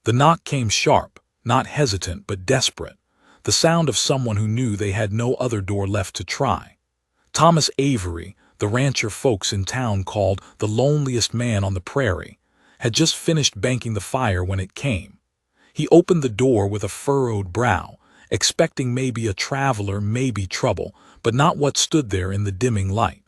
The knock came sharp, not hesitant but desperate, the sound of someone who knew they had no other door left to try. Thomas Avery, the rancher folks in town called the loneliest man on the prairie, had just finished banking the fire when it came. He opened the door with a furrowed brow, expecting maybe a traveler, maybe trouble, but not what stood there in the dimming light.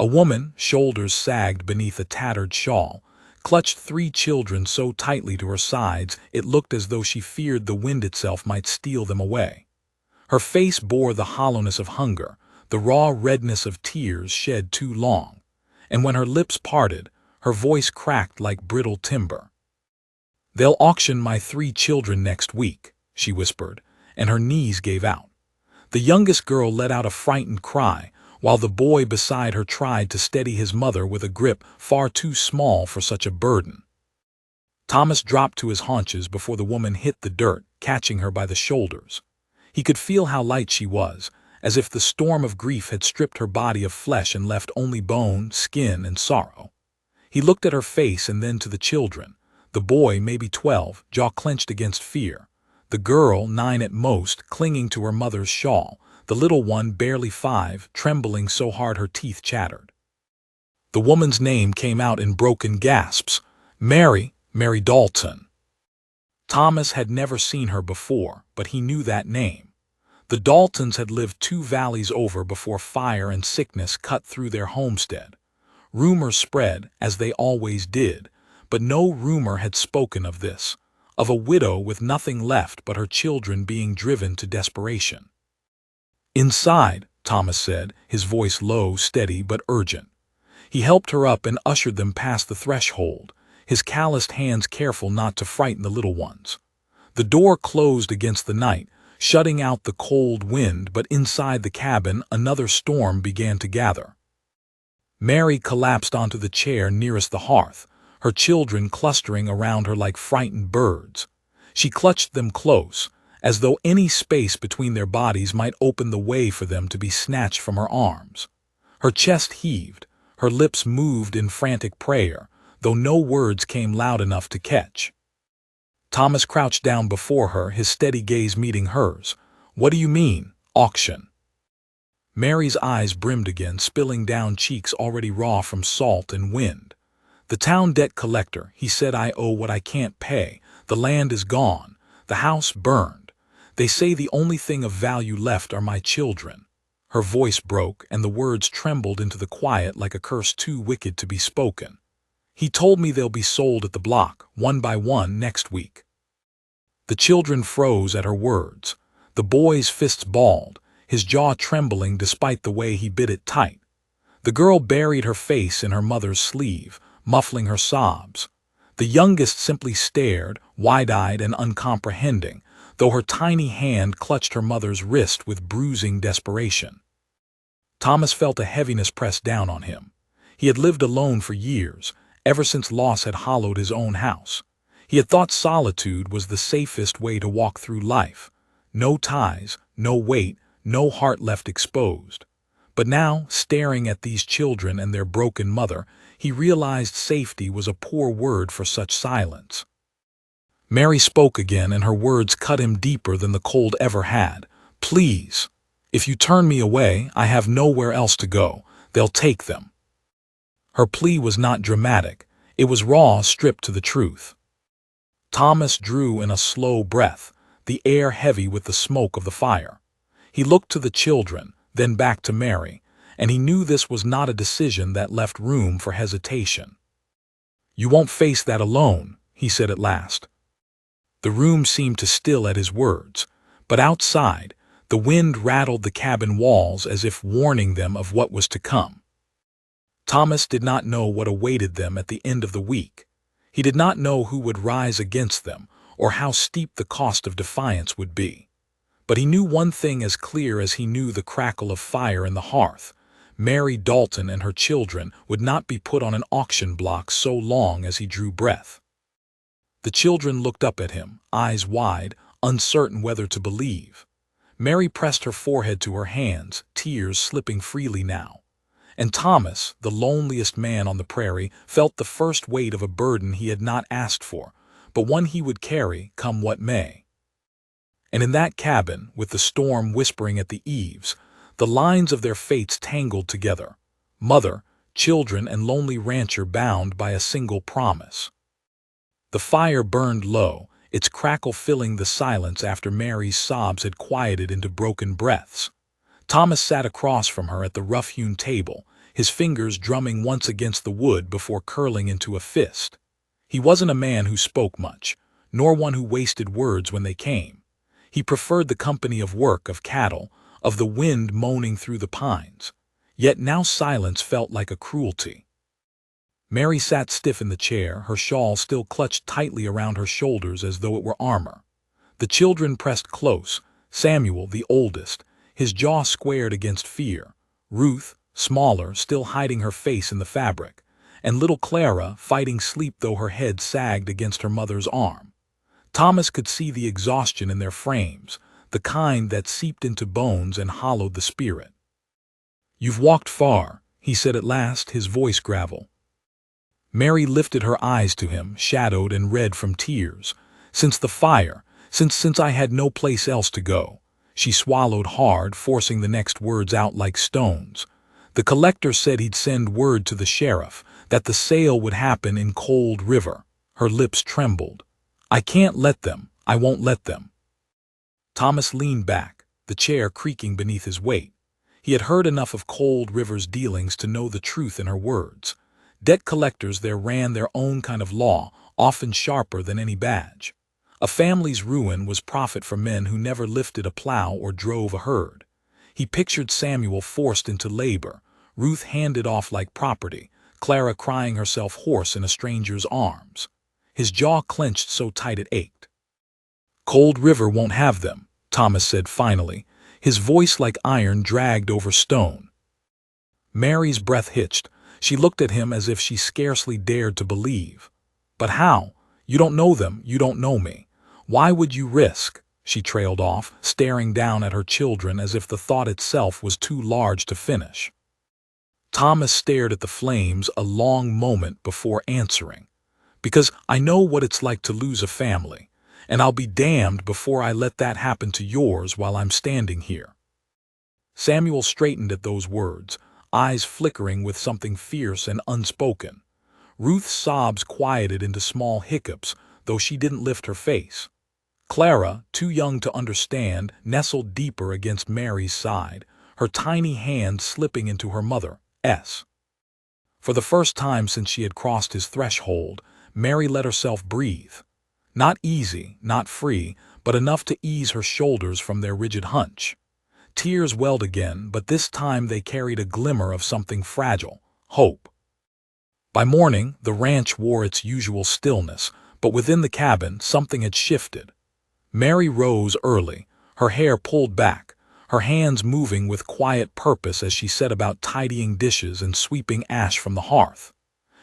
A woman, shoulders sagged beneath a tattered shawl, clutched 3 children so tightly to her sides it looked as though she feared the wind itself might steal them away. Her face bore the hollowness of hunger, the raw redness of tears shed too long, and when her lips parted, her voice cracked like brittle timber. "They'll auction my 3 children next week," she whispered, and her knees gave out. The youngest girl let out a frightened cry, while the boy beside her tried to steady his mother with a grip far too small for such a burden. Thomas dropped to his haunches before the woman hit the dirt, catching her by the shoulders. He could feel how light she was, as if the storm of grief had stripped her body of flesh and left only bone, skin, and sorrow. He looked at her face and then to the children. The boy, maybe 12, jaw clenched against fear. The girl, 9 at most, clinging to her mother's shawl. The little one, barely 5, trembling so hard her teeth chattered. The woman's name came out in broken gasps. Mary Dalton. Thomas had never seen her before, but he knew that name. The Daltons had lived 2 valleys over before fire and sickness cut through their homestead. Rumors spread, as they always did, but no rumor had spoken of this, of a widow with nothing left but her children being driven to desperation. "Inside," Thomas said, his voice low, steady, but urgent. He helped her up and ushered them past the threshold, his calloused hands careful not to frighten the little ones. The door closed against the night, shutting out the cold wind, but inside the cabin another storm began to gather. Mary collapsed onto the chair nearest the hearth, her children clustering around her like frightened birds. She clutched them close, as though any space between their bodies might open the way for them to be snatched from her arms. Her chest heaved, her lips moved in frantic prayer, though no words came loud enough to catch. Thomas crouched down before her, his steady gaze meeting hers. "What do you mean, auction?" Mary's eyes brimmed again, spilling down cheeks already raw from salt and wind. "The town debt collector, he said I owe what I can't pay. The land is gone, the house burned. They say the only thing of value left are my children." Her voice broke, and the words trembled into the quiet like a curse too wicked to be spoken. "He told me they'll be sold at the block, one by one, next week." The children froze at her words. The boy's fists balled, his jaw trembling despite the way he bit it tight. The girl buried her face in her mother's sleeve, muffling her sobs. The youngest simply stared, wide-eyed and uncomprehending, though her tiny hand clutched her mother's wrist with bruising desperation. Thomas felt a heaviness press down on him. He had lived alone for years, ever since loss had hollowed his own house. He had thought solitude was the safest way to walk through life. No ties, no weight, no heart left exposed. But now, staring at these children and their broken mother, he realized safety was a poor word for such silence. Mary spoke again, and her words cut him deeper than the cold ever had. "Please, if you turn me away, I have nowhere else to go. They'll take them." Her plea was not dramatic. It was raw, stripped to the truth. Thomas drew in a slow breath, the air heavy with the smoke of the fire. He looked to the children, then back to Mary, and he knew this was not a decision that left room for hesitation. "You won't face that alone," he said at last. The room seemed to still at his words, but outside, the wind rattled the cabin walls as if warning them of what was to come. Thomas did not know what awaited them at the end of the week. He did not know who would rise against them, or how steep the cost of defiance would be. But he knew one thing as clear as he knew the crackle of fire in the hearth. Mary Dalton and her children would not be put on an auction block so long as he drew breath. The children looked up at him, eyes wide, uncertain whether to believe. Mary pressed her forehead to her hands, tears slipping freely now. And Thomas, the loneliest man on the prairie, felt the first weight of a burden he had not asked for, but one he would carry, come what may. And in that cabin, with the storm whispering at the eaves, the lines of their fates tangled together, mother, children, and lonely rancher bound by a single promise. The fire burned low, its crackle filling the silence after Mary's sobs had quieted into broken breaths. Thomas sat across from her at the rough-hewn table, his fingers drumming once against the wood before curling into a fist. He wasn't a man who spoke much, nor one who wasted words when they came. He preferred the company of work, of cattle, of the wind moaning through the pines. Yet now silence felt like a cruelty. Mary sat stiff in the chair, her shawl still clutched tightly around her shoulders as though it were armor. The children pressed close, Samuel, the oldest, his jaw squared against fear, Ruth, smaller, still hiding her face in the fabric, and little Clara fighting sleep though her head sagged against her mother's arm. Thomas could see the exhaustion in their frames, the kind that seeped into bones and hollowed the spirit. "You've walked far," he said at last, his voice gravel. Mary lifted her eyes to him, shadowed and red from tears. "Since the fire, since I had no place else to go." She swallowed hard, forcing the next words out like stones. "The collector said he'd send word to the sheriff, that the sale would happen in Cold River." Her lips trembled. "I can't let them. I won't let them." Thomas leaned back, the chair creaking beneath his weight. He had heard enough of Cold River's dealings to know the truth in her words. Debt collectors there ran their own kind of law, often sharper than any badge. A family's ruin was profit for men who never lifted a plow or drove a herd. He pictured Samuel forced into labor, Ruth handed off like property, Clara crying herself hoarse in a stranger's arms. His jaw clenched so tight it ached. "Cold River won't have them," Thomas said finally, his voice like iron dragged over stone. Mary's breath hitched. She looked at him as if she scarcely dared to believe. "But how? You don't know them, you don't know me. Why would you risk?" She trailed off, staring down at her children as if the thought itself was too large to finish. Thomas stared at the flames a long moment before answering. "Because I know what it's like to lose a family, and I'll be damned before I let that happen to yours while I'm standing here." Samuel straightened at those words, eyes flickering with something fierce and unspoken. Ruth's sobs quieted into small hiccups, though she didn't lift her face. Clara, too young to understand, nestled deeper against Mary's side, her tiny hand slipping into her mother's. For the first time since she had crossed his threshold, Mary let herself breathe. Not easy, not free, but enough to ease her shoulders from their rigid hunch. Tears welled again, but this time they carried a glimmer of something fragile, hope. By morning, the ranch wore its usual stillness, but within the cabin something had shifted. Mary rose early, her hair pulled back, her hands moving with quiet purpose as she set about tidying dishes and sweeping ash from the hearth.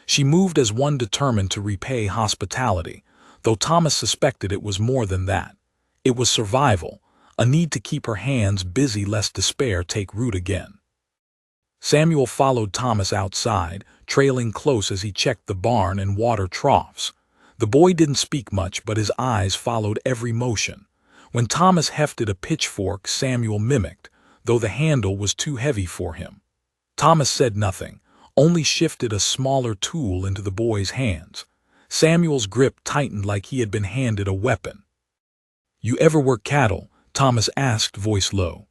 She moved as one determined to repay hospitality, though Thomas suspected it was more than that. It was survival, a need to keep her hands busy lest despair take root again. Samuel followed Thomas outside, trailing close as he checked the barn and water troughs. The boy didn't speak much, but his eyes followed every motion. When Thomas hefted a pitchfork, Samuel mimicked, though the handle was too heavy for him. Thomas said nothing, only shifted a smaller tool into the boy's hands. Samuel's grip tightened like he had been handed a weapon. "You ever work cattle?" Thomas asked, voice low.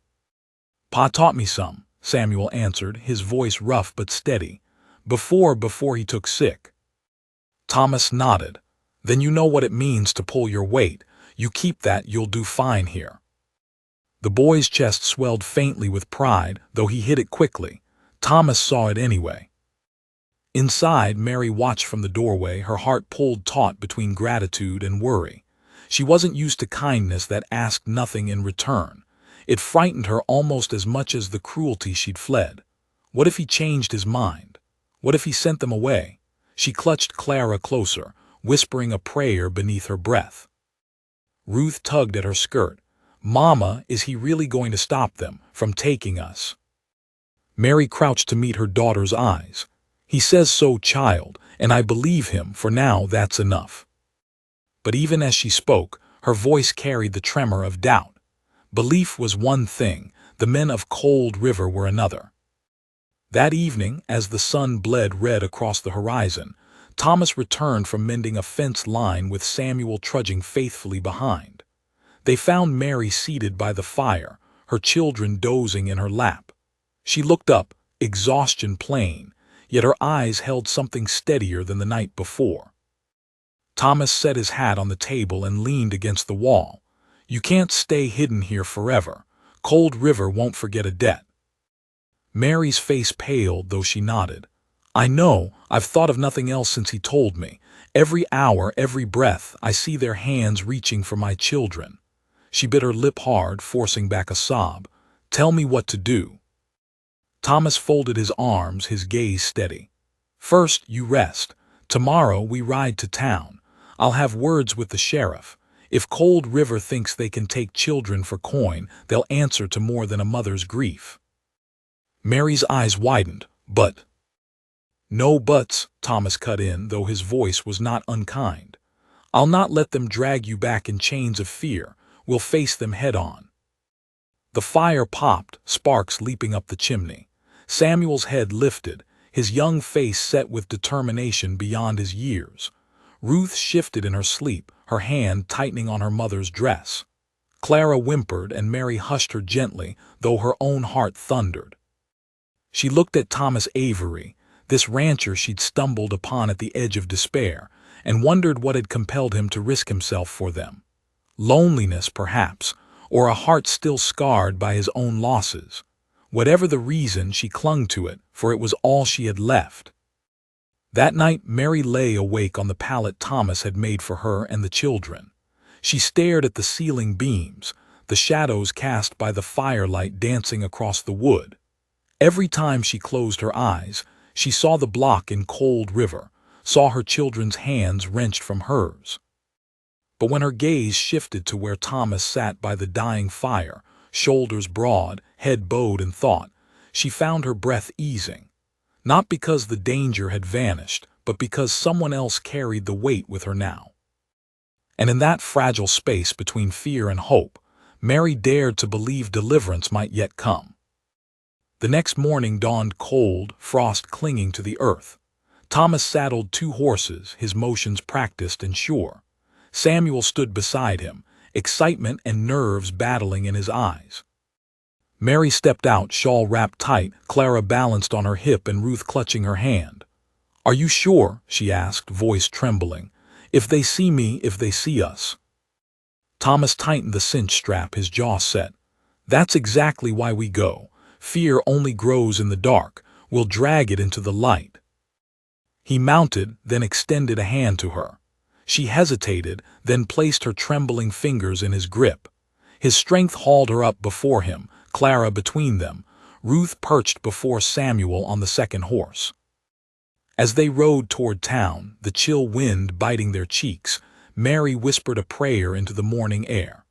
"Pa taught me some," Samuel answered, his voice rough but steady. Before he took sick." Thomas nodded. "Then you know what it means to pull your weight. You keep that, you'll do fine here." The boy's chest swelled faintly with pride, though he hid it quickly. Thomas saw it anyway. Inside, Mary watched from the doorway, her heart pulled taut between gratitude and worry. She wasn't used to kindness that asked nothing in return. It frightened her almost as much as the cruelty she'd fled. What if he changed his mind? What if he sent them away? She clutched Clara closer, whispering a prayer beneath her breath. Ruth tugged at her skirt. "Mama, is he really going to stop them from taking us?" Mary crouched to meet her daughter's eyes. "He says so, child, and I believe him. For now, that's enough." but even as she spoke, her voice carried the tremor of doubt. Belief was one thing, the men of Cold River were another. That evening, as the sun bled red across the horizon, Thomas returned from mending a fence line with Samuel trudging faithfully behind. They found Mary seated by the fire, her children dozing in her lap. She looked up, exhaustion plain, yet her eyes held something steadier than the night before. Thomas set his hat on the table and leaned against the wall. "You can't stay hidden here forever. Cold River won't forget a debt." Mary's face paled, though she nodded. "I know, I've thought of nothing else since he told me. Every hour, every breath, I see their hands reaching for my children." She bit her lip hard, forcing back a sob. "Tell me what to do." Thomas folded his arms, his gaze steady. "First, you rest. Tomorrow we ride to town. I'll have words with the sheriff. If Cold River thinks they can take children for coin, they'll answer to more than a mother's grief." Mary's eyes widened. "But—" "No buts," Thomas cut in, though his voice was not unkind. "I'll not let them drag you back in chains of fear. We'll face them head on." The fire popped, sparks leaping up the chimney. Samuel's head lifted, his young face set with determination beyond his years. Ruth shifted in her sleep, her hand tightening on her mother's dress. Clara whimpered, and Mary hushed her gently, though her own heart thundered. She looked at Thomas Avery, this rancher she'd stumbled upon at the edge of despair, and wondered what had compelled him to risk himself for them. Loneliness, perhaps, or a heart still scarred by his own losses. Whatever the reason, she clung to it, for it was all she had left. That night, Mary lay awake on the pallet Thomas had made for her and the children. She stared at the ceiling beams, the shadows cast by the firelight dancing across the wood. Every time she closed her eyes, she saw the block in Cold River, saw her children's hands wrenched from hers. But when her gaze shifted to where Thomas sat by the dying fire, shoulders broad, head bowed in thought, she found her breath easing. Not because the danger had vanished, but because someone else carried the weight with her now. And in that fragile space between fear and hope, Mary dared to believe deliverance might yet come. The next morning dawned cold, frost clinging to the earth. Thomas saddled 2 horses, his motions practiced and sure. Samuel stood beside him, excitement and nerves battling in his eyes. Mary stepped out, shawl wrapped tight, Clara balanced on her hip and Ruth clutching her hand. "Are you sure?" she asked, voice trembling. "If they see me, if they see us." Thomas tightened the cinch strap, his jaw set. "That's exactly why we go. Fear only grows in the dark. We'll drag it into the light." He mounted, then extended a hand to her. She hesitated, then placed her trembling fingers in his grip. His strength hauled her up before him, Clara between them, Ruth perched before Samuel on the second horse. As they rode toward town, the chill wind biting their cheeks, Mary whispered a prayer into the morning air.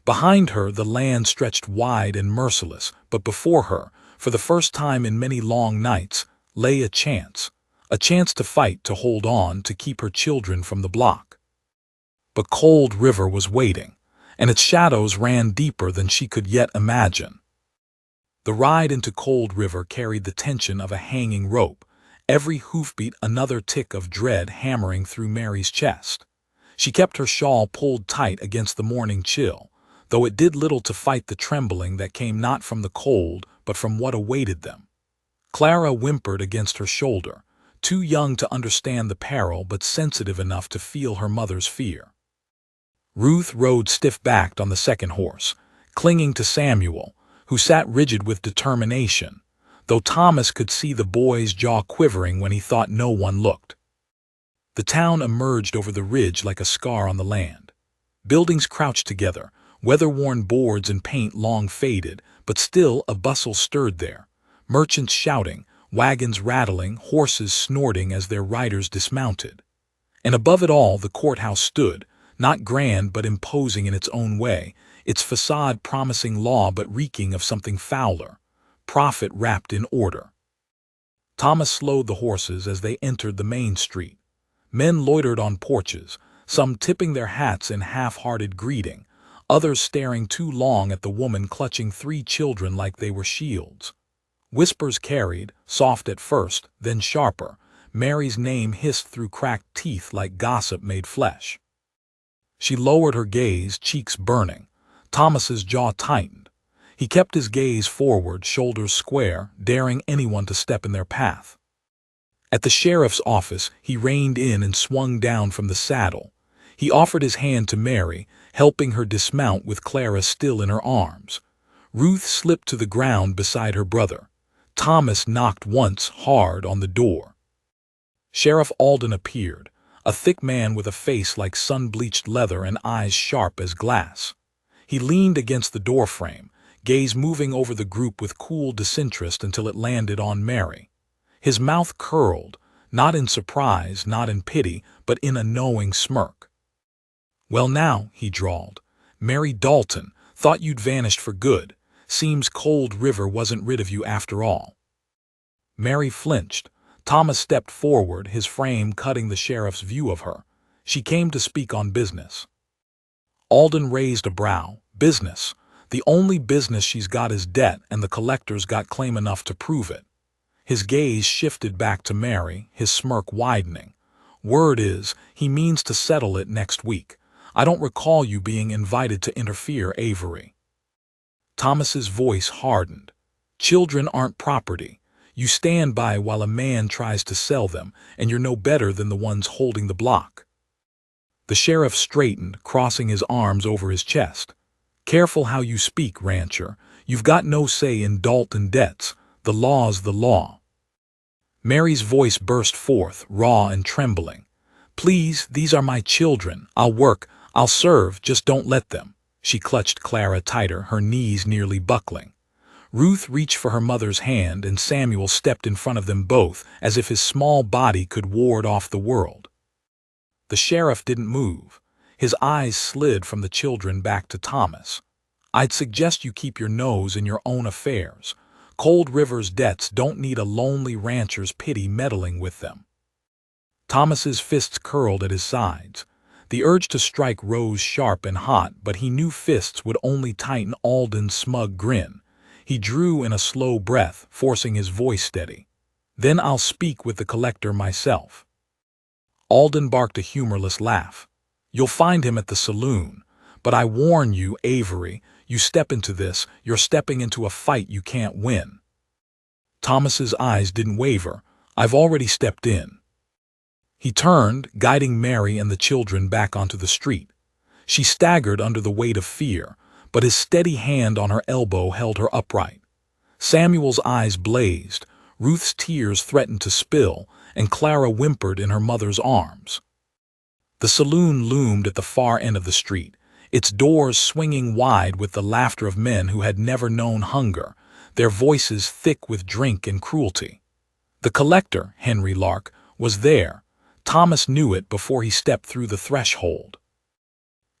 Behind her, the land stretched wide and merciless, but before her, for the first time in many long nights, lay a chance to fight, to hold on, to keep her children from the block. But Cold River was waiting, and its shadows ran deeper than she could yet imagine. The ride into Cold River carried the tension of a hanging rope, every hoofbeat another tick of dread hammering through Mary's chest. She kept her shawl pulled tight against the morning chill, though it did little to fight the trembling that came not from the cold, but from what awaited them. Clara whimpered against her shoulder, too young to understand the peril but sensitive enough to feel her mother's fear. Ruth rode stiff-backed on the second horse, clinging to Samuel, who sat rigid with determination, though Thomas could see the boy's jaw quivering when he thought no one looked. The town emerged over the ridge like a scar on the land. Buildings crouched together, weather-worn boards and paint long faded, but still a bustle stirred there. Merchants shouting, wagons rattling, horses snorting as their riders dismounted. And above it all the courthouse stood, not grand but imposing in its own way, its facade promising law but reeking of something fouler, profit wrapped in order. Thomas slowed the horses as they entered the main street. Men loitered on porches, some tipping their hats in half-hearted greeting, others staring too long at the woman clutching 3 children like they were shields. Whispers carried, soft at first, then sharper. Mary's name hissed through cracked teeth like gossip made flesh. She lowered her gaze, cheeks burning. Thomas's jaw tightened. He kept his gaze forward, shoulders square, daring anyone to step in their path. At the sheriff's office, he reined in and swung down from the saddle. He offered his hand to Mary, helping her dismount with Clara still in her arms. Ruth slipped to the ground beside her brother. Thomas knocked once, hard, on the door. Sheriff Alden appeared, a thick man with a face like sun-bleached leather and eyes sharp as glass. He leaned against the doorframe, gaze moving over the group with cool disinterest until it landed on Mary. His mouth curled, not in surprise, not in pity, but in a knowing smirk. "Well now," he drawled, "Mary Dalton, thought you'd vanished for good. Seems Cold River wasn't rid of you after all." Mary flinched. Thomas stepped forward, his frame cutting the sheriff's view of her. She came to speak on business. Alden raised a brow. Business. The only business she's got is debt, and the collector's got claim enough to prove it. His gaze shifted back to Mary, his smirk widening. "Word is, he means to settle it next week. I don't recall you being invited to interfere, Avery." Thomas's voice hardened. "Children aren't property. You stand by while a man tries to sell them, and you're no better than the ones holding the block." The sheriff straightened, crossing his arms over his chest. "Careful how you speak, rancher. You've got no say in Dalton debts. The law's the law." Mary's voice burst forth, raw and trembling. "Please, these are my children. I'll work, I'll serve, just don't let them." She clutched Clara tighter, her knees nearly buckling. Ruth reached for her mother's hand, and Samuel stepped in front of them both, as if his small body could ward off the world. The sheriff didn't move. His eyes slid from the children back to Thomas. "I'd suggest you keep your nose in your own affairs. Cold River's debts don't need a lonely rancher's pity meddling with them." Thomas's fists curled at his sides. The urge to strike rose sharp and hot, but he knew fists would only tighten Alden's smug grin. He drew in a slow breath, forcing his voice steady. "Then I'll speak with the collector myself." Alden barked a humorless laugh. "You'll find him at the saloon. But I warn you, Avery, you step into this, you're stepping into a fight you can't win." Thomas's eyes didn't waver. "I've already stepped in." He turned, guiding Mary and the children back onto the street. She staggered under the weight of fear, but his steady hand on her elbow held her upright. Samuel's eyes blazed, Ruth's tears threatened to spill, and Clara whimpered in her mother's arms. The saloon loomed at the far end of the street, its doors swinging wide with the laughter of men who had never known hunger, their voices thick with drink and cruelty. The collector, Henry Lark, was there. Thomas knew it before he stepped through the threshold.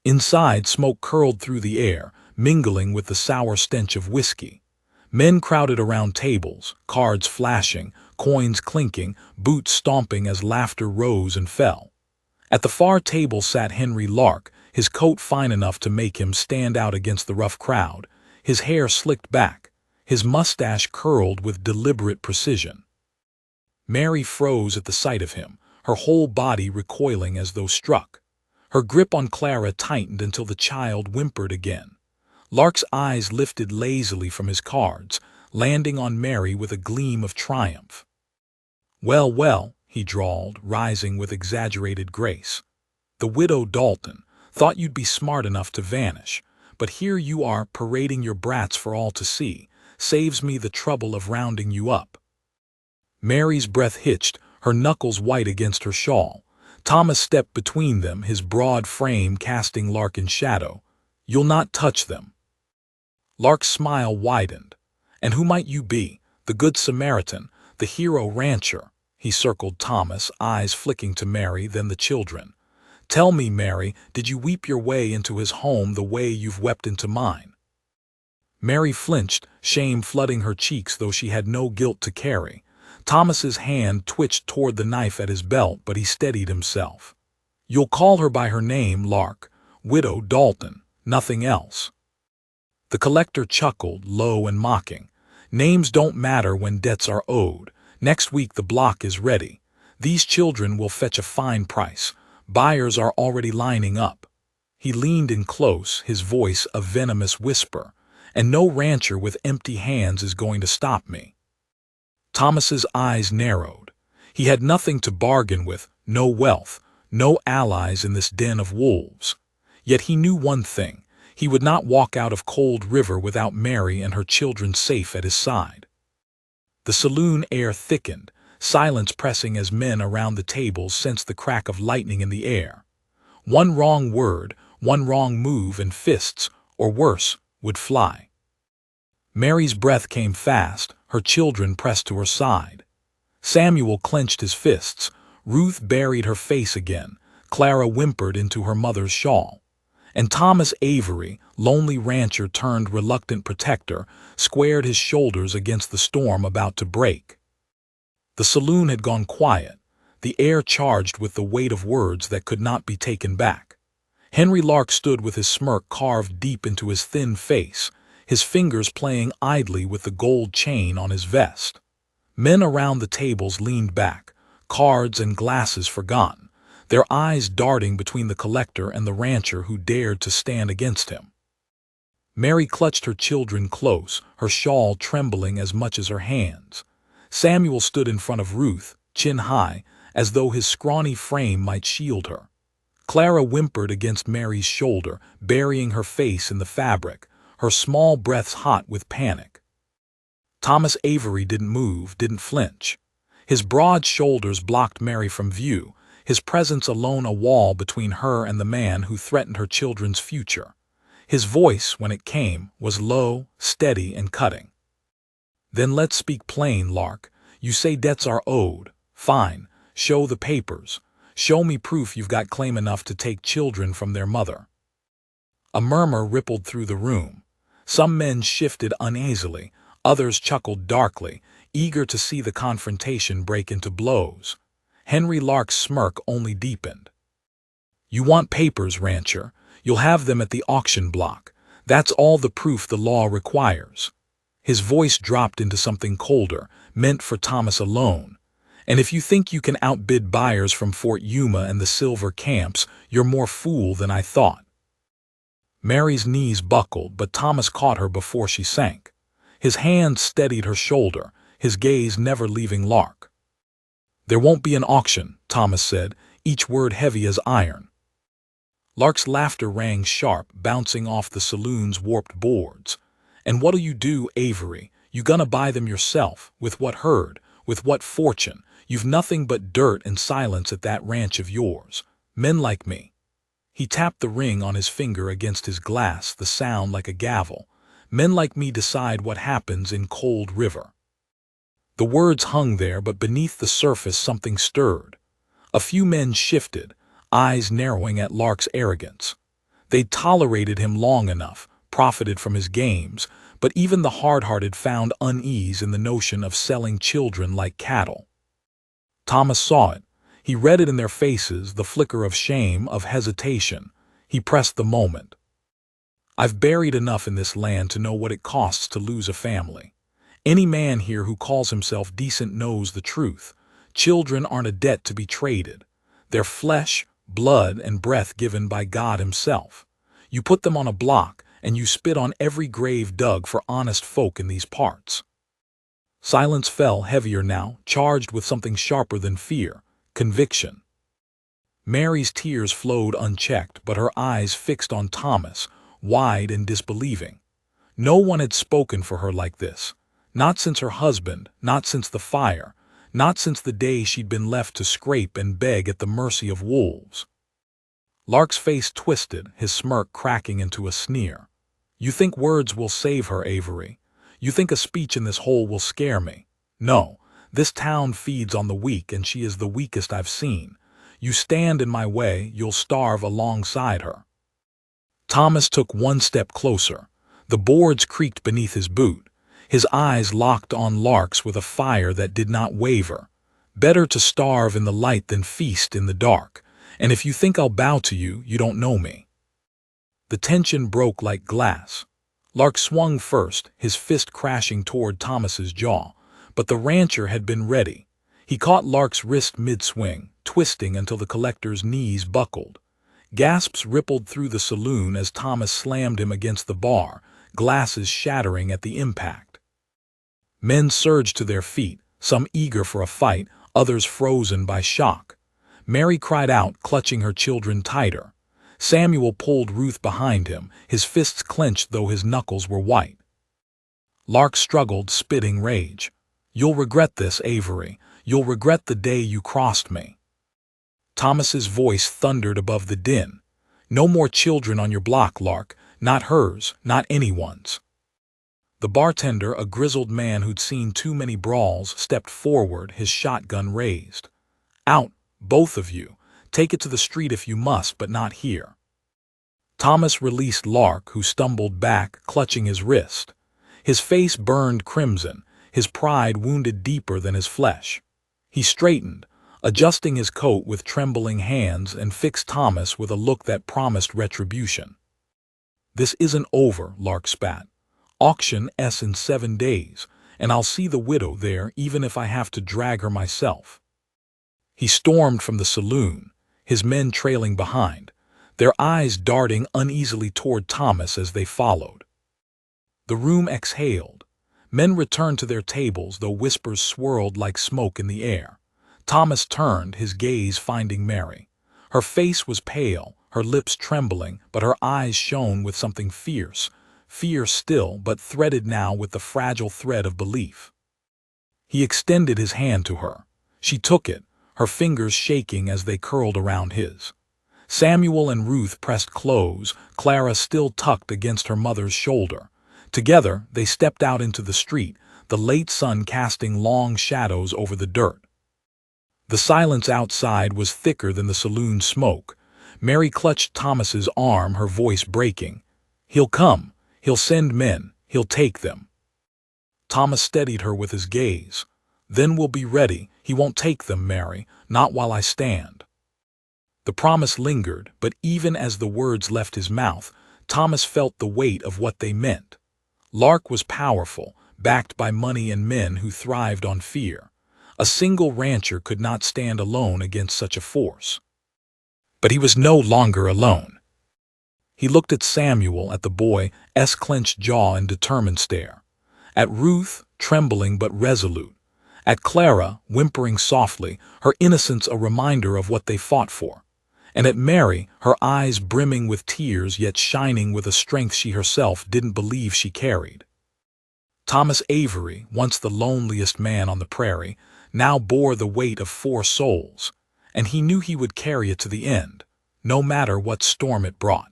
Inside, smoke curled through the air, mingling with the sour stench of whiskey. Men crowded around tables, cards flashing, coins clinking, boots stomping as laughter rose and fell. At the far table sat Henry Lark, his coat fine enough to make him stand out against the rough crowd, his hair slicked back, his mustache curled with deliberate precision. Mary froze at the sight of him, her whole body recoiling as though struck. Her grip on Clara tightened until the child whimpered again. Lark's eyes lifted lazily from his cards, landing on Mary with a gleam of triumph. "Well, well," he drawled, rising with exaggerated grace. "The widow Dalton, thought you'd be smart enough to vanish, but here you are parading your brats for all to see. Saves me the trouble of rounding you up." Mary's breath hitched, her knuckles white against her shawl. Thomas stepped between them, his broad frame casting Lark in shadow. "You'll not touch them." Lark's smile widened. "And who might you be? The Good Samaritan, the hero rancher?" He circled Thomas, eyes flicking to Mary, then the children. "Tell me, Mary, did you weep your way into his home the way you've wept into mine?" Mary flinched, shame flooding her cheeks though she had no guilt to carry. Thomas's hand twitched toward the knife at his belt, but he steadied himself. You'll call her by her name, Lark, Widow Dalton, nothing else." The collector chuckled, low and mocking. "Names don't matter when debts are owed. Next week the block is ready. These children will fetch a fine price. Buyers are already lining up." He leaned in close, his voice a venomous whisper. "And no rancher with empty hands is going to stop me." Thomas's eyes narrowed. He had nothing to bargain with, no wealth, no allies in this den of wolves. Yet he knew one thing: he would not walk out of Cold River without Mary and her children safe at his side. The saloon air thickened, silence pressing as men around the tables sensed the crack of lightning in the air. One wrong word, one wrong move, and fists, or worse, would fly. Mary's breath came fast, her children pressed to her side. Samuel clenched his fists. Ruth buried her face again. Clara whimpered into her mother's shawl. And Thomas Avery, lonely rancher turned reluctant protector, squared his shoulders against the storm about to break. The saloon had gone quiet, the air charged with the weight of words that could not be taken back. Henry Lark stood with his smirk carved deep into his thin face, his fingers playing idly with the gold chain on his vest. Men around the tables leaned back, cards and glasses forgotten, their eyes darting between the collector and the rancher who dared to stand against him. Mary clutched her children close, her shawl trembling as much as her hands. Samuel stood in front of Ruth, chin high, as though his scrawny frame might shield her. Clara whimpered against Mary's shoulder, burying her face in the fabric, her small breaths hot with panic. Thomas Avery didn't move, didn't flinch. His broad shoulders blocked Mary from view, his presence alone a wall between her and the man who threatened her children's future. His voice, when it came, was low, steady, and cutting. "Then let's speak plain, Lark. You say debts are owed. Fine. Show the papers. Show me proof you've got claim enough to take children from their mother." A murmur rippled through the room. Some men shifted uneasily, others chuckled darkly, eager to see the confrontation break into blows. Henry Lark's smirk only deepened. "You want papers, rancher. You'll have them at the auction block. That's all the proof the law requires." His voice dropped into something colder, meant for Thomas alone. "And if you think you can outbid buyers from Fort Yuma and the Silver Camps, you're more fool than I thought." Mary's knees buckled, but Thomas caught her before she sank. His hand steadied her shoulder, his gaze never leaving Lark. "There won't be an auction," Thomas said, each word heavy as iron. Lark's laughter rang sharp, bouncing off the saloon's warped boards. "And what'll you do, Avery? You gonna buy them yourself? With what herd? With what fortune? You've nothing but dirt and silence at that ranch of yours. Men like me." He tapped the ring on his finger against his glass, the sound like a gavel. "Men like me decide what happens in Cold River." The words hung there, but beneath the surface something stirred. A few men shifted, eyes narrowing at Lark's arrogance. They'd tolerated him long enough, profited from his games, but even the hard-hearted found unease in the notion of selling children like cattle. Thomas saw it. He read it in their faces, the flicker of shame, of hesitation. He pressed the moment. "I've buried enough in this land to know what it costs to lose a family. Any man here who calls himself decent knows the truth. Children aren't a debt to be traded. They're flesh, blood, and breath given by God himself. You put them on a block, and you spit on every grave dug for honest folk in these parts." Silence fell heavier now, charged with something sharper than fear, conviction. Mary's tears flowed unchecked, but her eyes fixed on Thomas, wide and disbelieving. No one had spoken for her like this. Not since her husband, not since the fire, not since the day she'd been left to scrape and beg at the mercy of wolves. Lark's face twisted, his smirk cracking into a sneer. "You think words will save her, Avery? You think a speech in this hole will scare me? No, this town feeds on the weak, and she is the weakest I've seen. You stand in my way, you'll starve alongside her." Thomas took one step closer. The boards creaked beneath his boot. His eyes locked on Lark's with a fire that did not waver. Better to starve in the light than feast in the dark. And if you think I'll bow to you, you don't know me." The tension broke like glass. Lark swung first, his fist crashing toward Thomas's jaw, but the rancher had been ready. He caught Lark's wrist mid-swing, twisting until the collector's knees buckled. Gasps rippled through the saloon as Thomas slammed him against the bar, glasses shattering at the impact. Men surged to their feet, some eager for a fight, others frozen by shock. Mary cried out, clutching her children tighter. Samuel pulled Ruth behind him, his fists clenched though his knuckles were white. Lark struggled, spitting rage. "You'll regret this, Avery. You'll regret the day you crossed me." Thomas's voice thundered above the din. "No more children on your block, Lark. Not hers, not anyone's." The bartender, a grizzled man who'd seen too many brawls, stepped forward, his shotgun raised. "Out, both of you. Take it to the street if you must, but not here." Thomas released Lark, who stumbled back, clutching his wrist. His face burned crimson, his pride wounded deeper than his flesh. He straightened, adjusting his coat with trembling hands, and fixed Thomas with a look that promised retribution. "This isn't over," Lark spat. "Auction S in 7 days, and I'll see the widow there even if I have to drag her myself." He stormed from the saloon, his men trailing behind, their eyes darting uneasily toward Thomas as they followed. The room exhaled. Men returned to their tables, though whispers swirled like smoke in the air. Thomas turned, his gaze finding Mary. Her face was pale, her lips trembling, but her eyes shone with something fierce. Fear still, but threaded now with the fragile thread of belief. He extended his hand to her. She took it, her fingers shaking as they curled around his. Samuel and Ruth pressed close, Clara still tucked against her mother's shoulder. Together, they stepped out into the street, the late sun casting long shadows over the dirt. The silence outside was thicker than the saloon smoke. Mary clutched Thomas's arm, her voice breaking. "He'll come. He'll send men. He'll take them." Thomas steadied her with his gaze. "Then we'll be ready. He won't take them, Mary, not while I stand." The promise lingered, but even as the words left his mouth, Thomas felt the weight of what they meant. Lark was powerful, backed by money and men who thrived on fear. A single rancher could not stand alone against such a force. But he was no longer alone. He looked at Samuel, at the boy's clenched jaw and determined stare. At Ruth, trembling but resolute. At Clara, whimpering softly, her innocence a reminder of what they fought for. And at Mary, her eyes brimming with tears yet shining with a strength she herself didn't believe she carried. Thomas Avery, once the loneliest man on the prairie, now bore the weight of 4 souls, and he knew he would carry it to the end, no matter what storm it brought.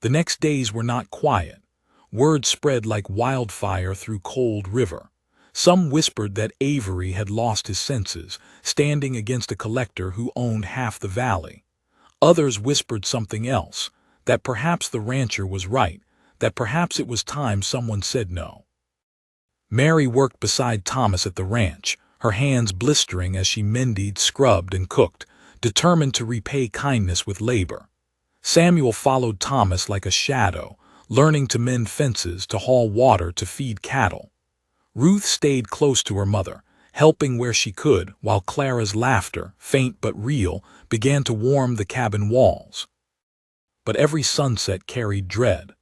The next days were not quiet. Word spread like wildfire through Cold River. Some whispered that Avery had lost his senses, standing against a collector who owned half the valley. Others whispered something else, that perhaps the rancher was right, that perhaps it was time someone said no. Mary worked beside Thomas at the ranch, her hands blistering as she mended, scrubbed, and cooked, determined to repay kindness with labor. Samuel followed Thomas like a shadow, learning to mend fences, to haul water, to feed cattle. Ruth stayed close to her mother, helping where she could, while Clara's laughter, faint but real, began to warm the cabin walls. But every sunset carried dread.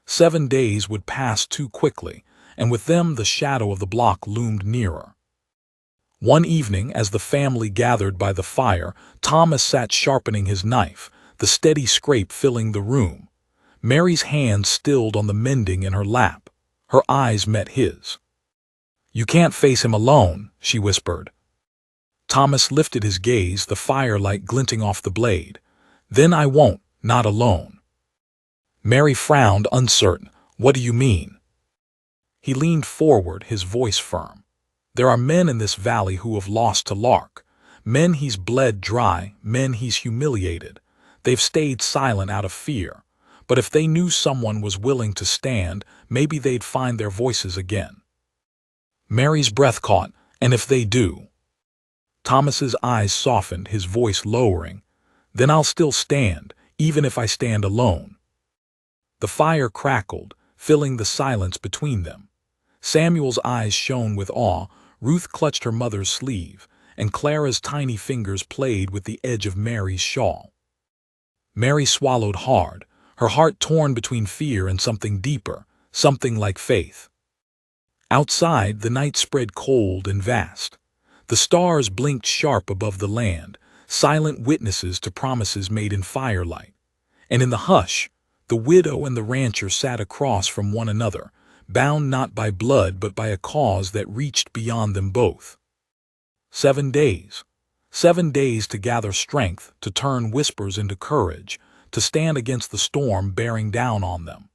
7 days would pass too quickly, and with them the shadow of the block loomed nearer. One evening, as the family gathered by the fire, Thomas sat sharpening his knife, the steady scrape filling the room. Mary's hand stilled on the mending in her lap. Her eyes met his. "You can't face him alone," she whispered. Thomas lifted his gaze, the firelight glinting off the blade. "Then I won't, not alone." Mary frowned, uncertain. "What do you mean?" He leaned forward, his voice firm. "There are men in this valley who have lost to Lark. Men he's bled dry, men he's humiliated. They've stayed silent out of fear. But if they knew someone was willing to stand, maybe they'd find their voices again." Mary's breath caught. "And if they do?" Thomas's eyes softened, his voice lowering. Then I'll still stand, even if I stand alone." The fire crackled, filling the silence between them. Samuel's eyes shone with awe, Ruth clutched her mother's sleeve, and Clara's tiny fingers played with the edge of Mary's shawl. Mary swallowed hard, her heart torn between fear and something deeper, something like faith. Outside, the night spread cold and vast. The stars blinked sharp above the land, silent witnesses to promises made in firelight. And in the hush, the widow and the rancher sat across from one another, bound not by blood but by a cause that reached beyond them both. 7 days. 7 days to gather strength, to turn whispers into courage, to stand against the storm bearing down on them.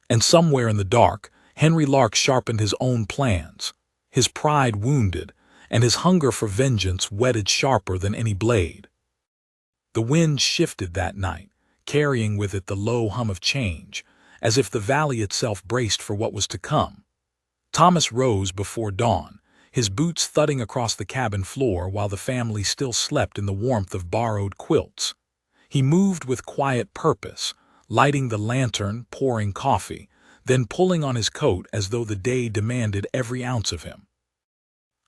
And somewhere in the dark, Henry Lark sharpened his own plans, his pride wounded, and his hunger for vengeance whetted sharper than any blade. The wind shifted that night, carrying with it the low hum of change, as if the valley itself braced for what was to come. Thomas rose before dawn, his boots thudding across the cabin floor while the family still slept in the warmth of borrowed quilts. He moved with quiet purpose, lighting the lantern, pouring coffee, then pulling on his coat as though the day demanded every ounce of him.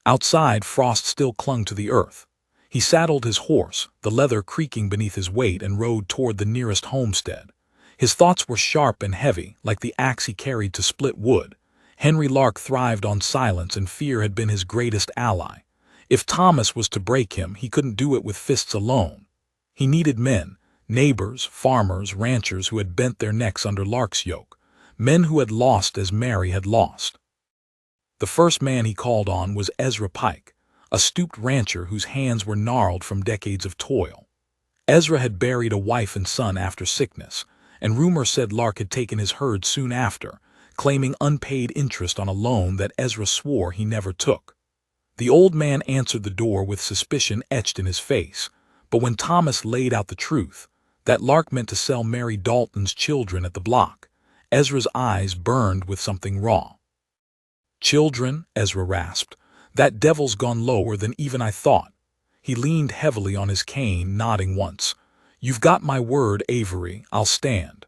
Outside, frost still clung to the earth. He saddled his horse, the leather creaking beneath his weight, and rode toward the nearest homestead. His thoughts were sharp and heavy, like the axe he carried to split wood. Henry Lark thrived on silence, and fear had been his greatest ally. If Thomas was to break him, he couldn't do it with fists alone. He needed men, neighbors, farmers, ranchers who had bent their necks under Lark's yoke, men who had lost as Mary had lost. The first man he called on was Ezra Pike, a stooped rancher whose hands were gnarled from decades of toil. Ezra had buried a wife and son after sickness, and rumor said Lark had taken his herd soon after, claiming unpaid interest on a loan that Ezra swore he never took. The old man answered the door with suspicion etched in his face, but when Thomas laid out the truth, that Lark meant to sell Mary Dalton's children at the block, Ezra's eyes burned with something raw. "Children," Ezra rasped, "that devil's gone lower than even I thought." He leaned heavily on his cane, nodding once. "You've got my word, Avery, I'll stand."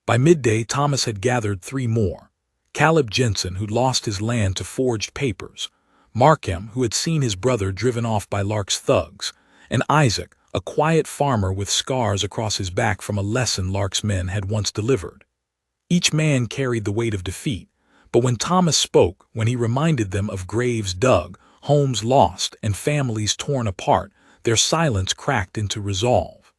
By midday, Thomas had gathered 3 more. Caleb Jensen, who'd lost his land to forged papers, Markham, who had seen his brother driven off by Lark's thugs, and Isaac, a quiet farmer with scars across his back from a lesson Lark's men had once delivered. Each man carried the weight of defeat, but when Thomas spoke, when he reminded them of graves dug, homes lost, and families torn apart, their silence cracked into resolve.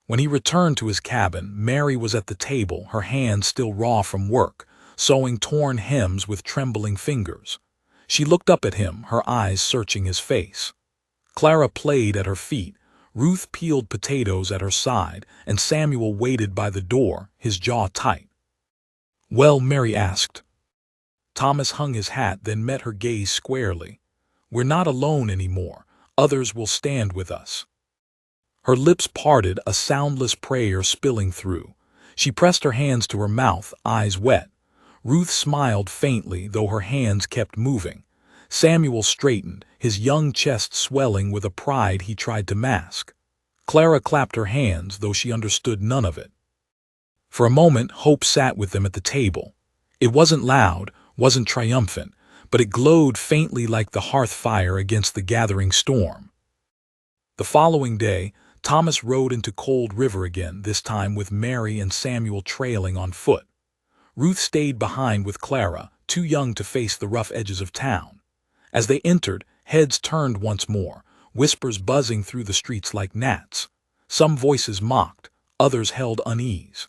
When he returned to his cabin, Mary was at the table, her hands still raw from work, sewing torn hems with trembling fingers. She looked up at him, her eyes searching his face. Clara played at her feet, Ruth peeled potatoes at her side, and Samuel waited by the door, his jaw tight. "Well?" Mary asked. Thomas hung his hat, then met her gaze squarely. "We're not alone anymore. Others will stand with us." Her lips parted, a soundless prayer spilling through. She pressed her hands to her mouth, eyes wet. Ruth smiled faintly, though her hands kept moving. Samuel straightened, his young chest swelling with a pride he tried to mask. Clara clapped her hands, though she understood none of it. For a moment, hope sat with them at the table. It wasn't loud, wasn't triumphant, but it glowed faintly like the hearth fire against the gathering storm. The following day, Thomas rode into Cold River again, this time with Mary and Samuel trailing on foot. Ruth stayed behind with Clara, too young to face the rough edges of town. As they entered, heads turned once more, whispers buzzing through the streets like gnats. Some voices mocked, others held unease.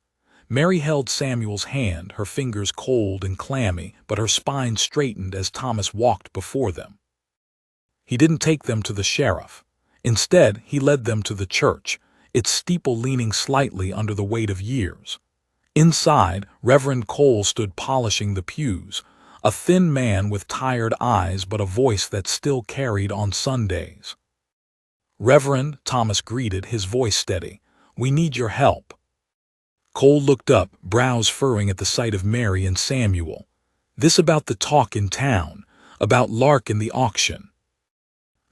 Mary held Samuel's hand, her fingers cold and clammy, but her spine straightened as Thomas walked before them. He didn't take them to the sheriff. Instead, he led them to the church, its steeple leaning slightly under the weight of years. Inside, Reverend Cole stood polishing the pews, a thin man with tired eyes but a voice that still carried on Sundays. "Reverend," Thomas greeted, his voice steady, "we need your help." Cole looked up, brows furrowing at the sight of Mary and Samuel. "This about the talk in town, about Lark and the auction."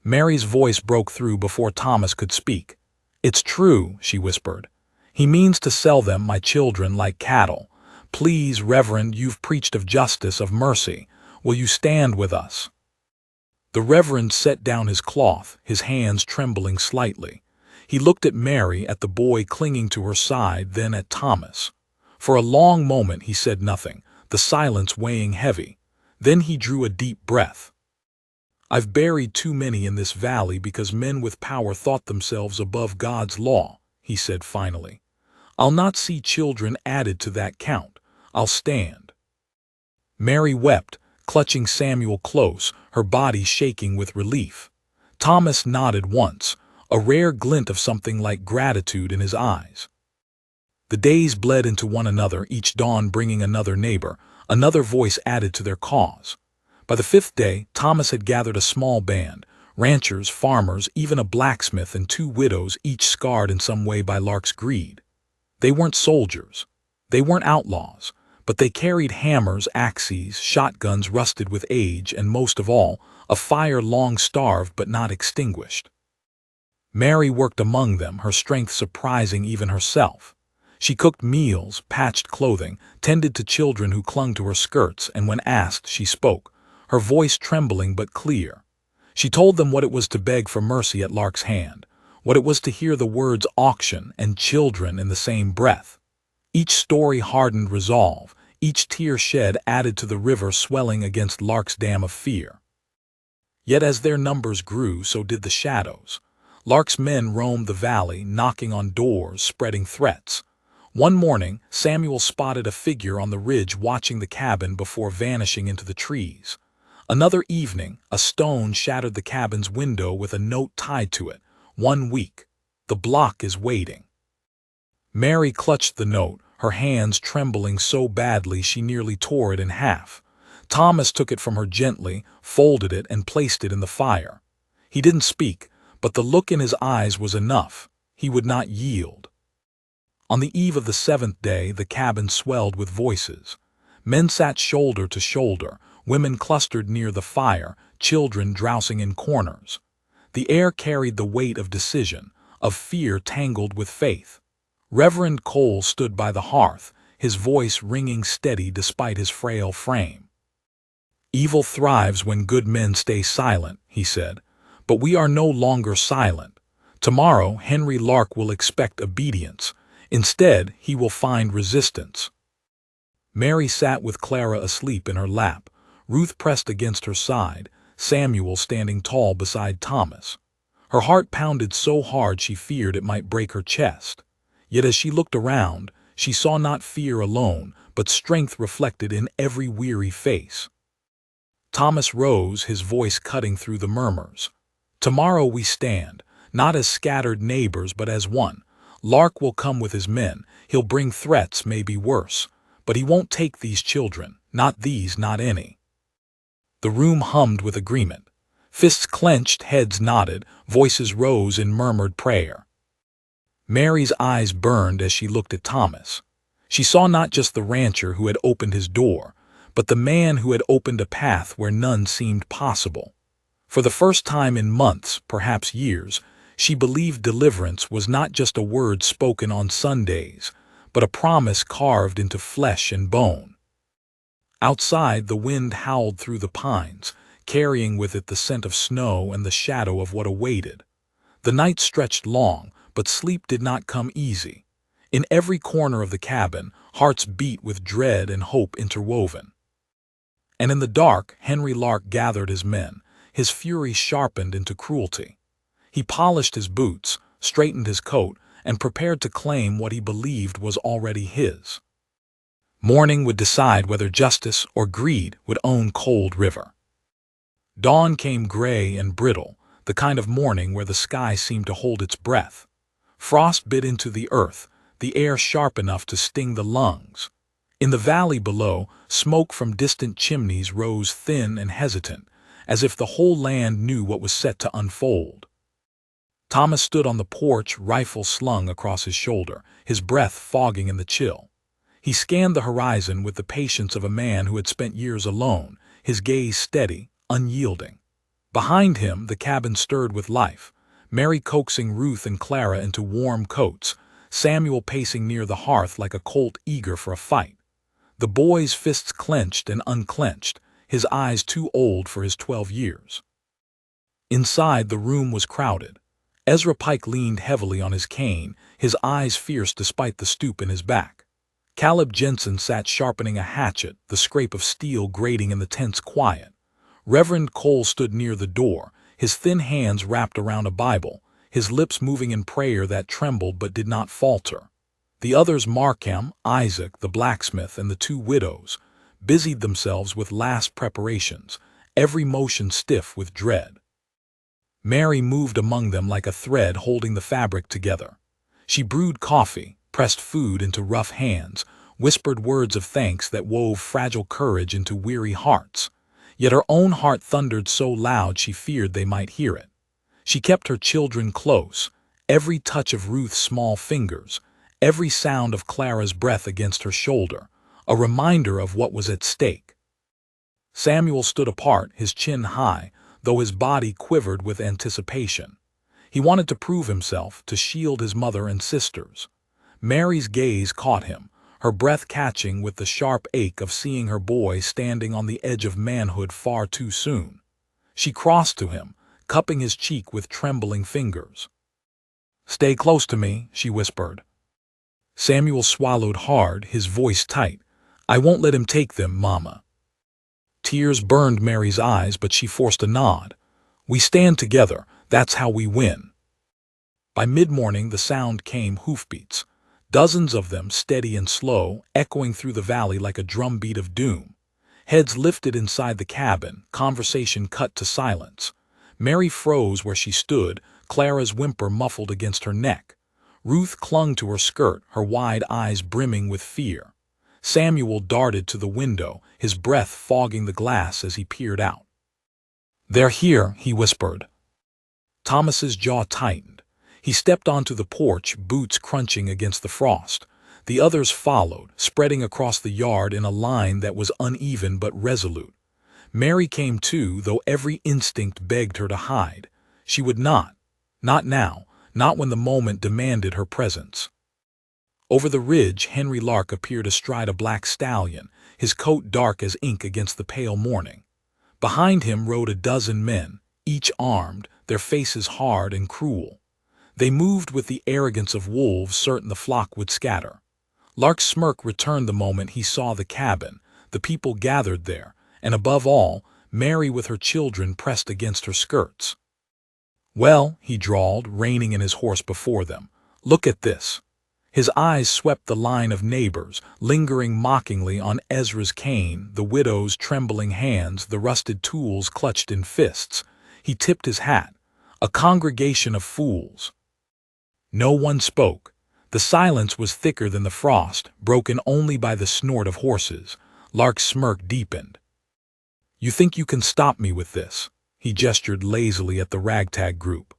Mary's voice broke through before Thomas could speak. "It's true," she whispered. "He means to sell them, my children, like cattle. Please, Reverend, you've preached of justice, of mercy. Will you stand with us?" The Reverend set down his cloth, his hands trembling slightly. He looked at Mary, at the boy clinging to her side, then at Thomas. For a long moment he said nothing, the silence weighing heavy. Then he drew a deep breath. "I've buried too many in this valley because men with power thought themselves above God's law," he said finally. "I'll not see children added to that count. I'll stand." Mary wept, clutching Samuel close, her body shaking with relief. Thomas nodded once, a rare glint of something like gratitude in his eyes. The days bled into one another, each dawn bringing another neighbor, another voice added to their cause. By the fifth day, Thomas had gathered a small band, ranchers, farmers, even a blacksmith and 2 widows, each scarred in some way by Lark's greed. They weren't soldiers. They weren't outlaws. But they carried hammers, axes, shotguns rusted with age, and most of all, a fire long starved but not extinguished. Mary worked among them, her strength surprising even herself. She cooked meals, patched clothing, tended to children who clung to her skirts, and when asked, she spoke, her voice trembling but clear. She told them what it was to beg for mercy at Lark's hand, what it was to hear the words auction and children in the same breath. Each story hardened resolve, each tear shed added to the river swelling against Lark's dam of fear. Yet as their numbers grew, so did the shadows. Lark's men roamed the valley, knocking on doors, spreading threats. One morning, Samuel spotted a figure on the ridge watching the cabin before vanishing into the trees. Another evening, a stone shattered the cabin's window with a note tied to it. 1 week. The block is waiting. Mary clutched the note, her hands trembling so badly she nearly tore it in half. Thomas took it from her gently, folded it, and placed it in the fire. He didn't speak, but the look in his eyes was enough. He would not yield. On the eve of the 7th day, the cabin swelled with voices. Men sat shoulder to shoulder, women clustered near the fire, children drowsing in corners. The air carried the weight of decision, of fear tangled with faith. Reverend Cole stood by the hearth, his voice ringing steady despite his frail frame. "Evil thrives when good men stay silent," he said, "but we are no longer silent. Tomorrow Henry Lark will expect obedience. Instead, he will find resistance." Mary sat with Clara asleep in her lap, Ruth pressed against her side, Samuel standing tall beside Thomas. Her heart pounded so hard she feared it might break her chest. Yet as she looked around, she saw not fear alone, but strength reflected in every weary face. Thomas rose, his voice cutting through the murmurs. "Tomorrow we stand, not as scattered neighbors, but as one. Lark will come with his men. He'll bring threats, maybe worse. But he won't take these children. Not these, not any." The room hummed with agreement. Fists clenched, heads nodded, voices rose in murmured prayer. Mary's eyes burned as she looked at Thomas. She saw not just the rancher who had opened his door, but the man who had opened a path where none seemed possible. For the first time in months, perhaps years, she believed deliverance was not just a word spoken on Sundays, but a promise carved into flesh and bone. Outside, the wind howled through the pines, carrying with it the scent of snow and the shadow of what awaited. The night stretched long, but sleep did not come easy. In every corner of the cabin, hearts beat with dread and hope interwoven. And in the dark, Henry Lark gathered his men, his fury sharpened into cruelty. He polished his boots, straightened his coat, and prepared to claim what he believed was already his. Morning would decide whether justice or greed would own Cold River. Dawn came gray and brittle, the kind of morning where the sky seemed to hold its breath. Frost bit into the earth, the air sharp enough to sting the lungs. In the valley below, smoke from distant chimneys rose thin and hesitant, as if the whole land knew what was set to unfold. Thomas stood on the porch, rifle slung across his shoulder, his breath fogging in the chill. He scanned the horizon with the patience of a man who had spent years alone, his gaze steady, unyielding. Behind him, the cabin stirred with life. Mary coaxing Ruth and Clara into warm coats, Samuel pacing near the hearth like a colt eager for a fight. The boy's fists clenched and unclenched, his eyes too old for his 12 years. Inside, the room was crowded. Ezra Pike leaned heavily on his cane, his eyes fierce despite the stoop in his back. Caleb Jensen sat sharpening a hatchet, the scrape of steel grating in the tense quiet. Reverend Cole stood near the door, his thin hands wrapped around a Bible, his lips moving in prayer that trembled but did not falter. The others, Markham, Isaac, the blacksmith, and the 2 widows, busied themselves with last preparations, every motion stiff with dread. Mary moved among them like a thread holding the fabric together. She brewed coffee, pressed food into rough hands, whispered words of thanks that wove fragile courage into weary hearts. Yet her own heart thundered so loud she feared they might hear it. She kept her children close, every touch of Ruth's small fingers, every sound of Clara's breath against her shoulder, a reminder of what was at stake. Samuel stood apart, his chin high, though his body quivered with anticipation. He wanted to prove himself, to shield his mother and sisters. Mary's gaze caught him, her breath catching with the sharp ache of seeing her boy standing on the edge of manhood far too soon. She crossed to him, cupping his cheek with trembling fingers. "Stay close to me," she whispered. Samuel swallowed hard, his voice tight. "I won't let him take them, Mama." Tears burned Mary's eyes, but she forced a nod. "We stand together, that's how we win." By mid-morning the sound came, hoofbeats. Dozens of them, steady and slow, echoing through the valley like a drumbeat of doom. Heads lifted inside the cabin, conversation cut to silence. Mary froze where she stood, Clara's whimper muffled against her neck. Ruth clung to her skirt, her wide eyes brimming with fear. Samuel darted to the window, his breath fogging the glass as he peered out. "They're here," he whispered. Thomas's jaw tightened. He stepped onto the porch, boots crunching against the frost. The others followed, spreading across the yard in a line that was uneven but resolute. Mary came too, though every instinct begged her to hide. She would not. Not now, not when the moment demanded her presence. Over the ridge, Henry Lark appeared astride a black stallion, his coat dark as ink against the pale morning. Behind him rode a dozen men, each armed, their faces hard and cruel. They moved with the arrogance of wolves, certain the flock would scatter. Lark's smirk returned the moment he saw the cabin, the people gathered there, and above all, Mary with her children pressed against her skirts. "Well," he drawled, reining in his horse before them, "look at this." His eyes swept the line of neighbors, lingering mockingly on Ezra's cane, the widow's trembling hands, the rusted tools clutched in fists. He tipped his hat. A congregation of fools. No one spoke. The silence was thicker than the frost, broken only by the snort of horses. Lark's smirk deepened. "You think you can stop me with this?" He gestured lazily at the ragtag group.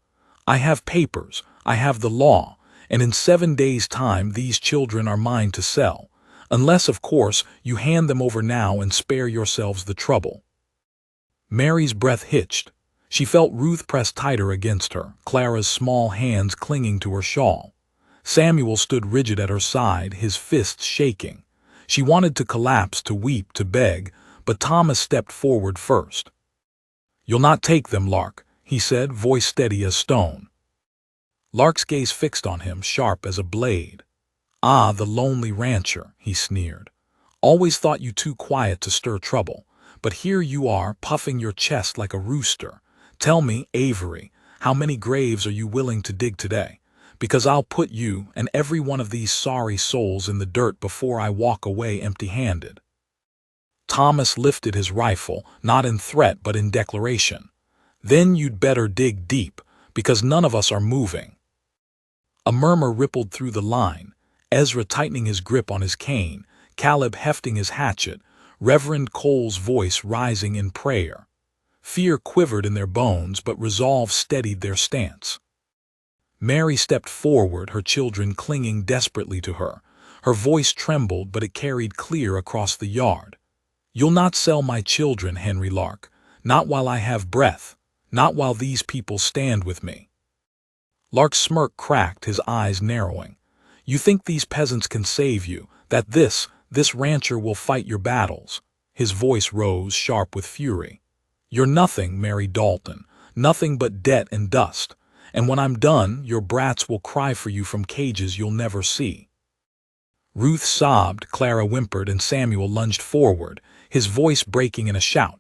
"I have papers, I have the law, and in 7 days' time these children are mine to sell, unless, of course, you hand them over now and spare yourselves the trouble." Mary's breath hitched. She felt Ruth press tighter against her, Clara's small hands clinging to her shawl. Samuel stood rigid at her side, his fists shaking. She wanted to collapse, to weep, to beg, but Thomas stepped forward first. "You'll not take them, Lark," he said, voice steady as stone. Lark's gaze fixed on him, sharp as a blade. "Ah, the lonely rancher," he sneered. "Always thought you too quiet to stir trouble, but here you are, puffing your chest like a rooster. Tell me, Avery, how many graves are you willing to dig today? Because I'll put you and every one of these sorry souls in the dirt before I walk away empty-handed." Thomas lifted his rifle, not in threat but in declaration. "Then you'd better dig deep, because none of us are moving." A murmur rippled through the line, Ezra tightening his grip on his cane, Caleb hefting his hatchet, Reverend Cole's voice rising in prayer. Fear quivered in their bones, but resolve steadied their stance. Mary stepped forward, her children clinging desperately to her. Her voice trembled, but it carried clear across the yard. "You'll not sell my children, Henry Lark, not while I have breath, not while these people stand with me." Lark's smirk cracked, his eyes narrowing. You think these peasants can save you, that this rancher will fight your battles? His voice rose, sharp with fury. You're nothing, Mary Dalton, nothing but debt and dust. And when I'm done, your brats will cry for you from cages you'll never see. Ruth sobbed, Clara whimpered, and Samuel lunged forward, his voice breaking in a shout.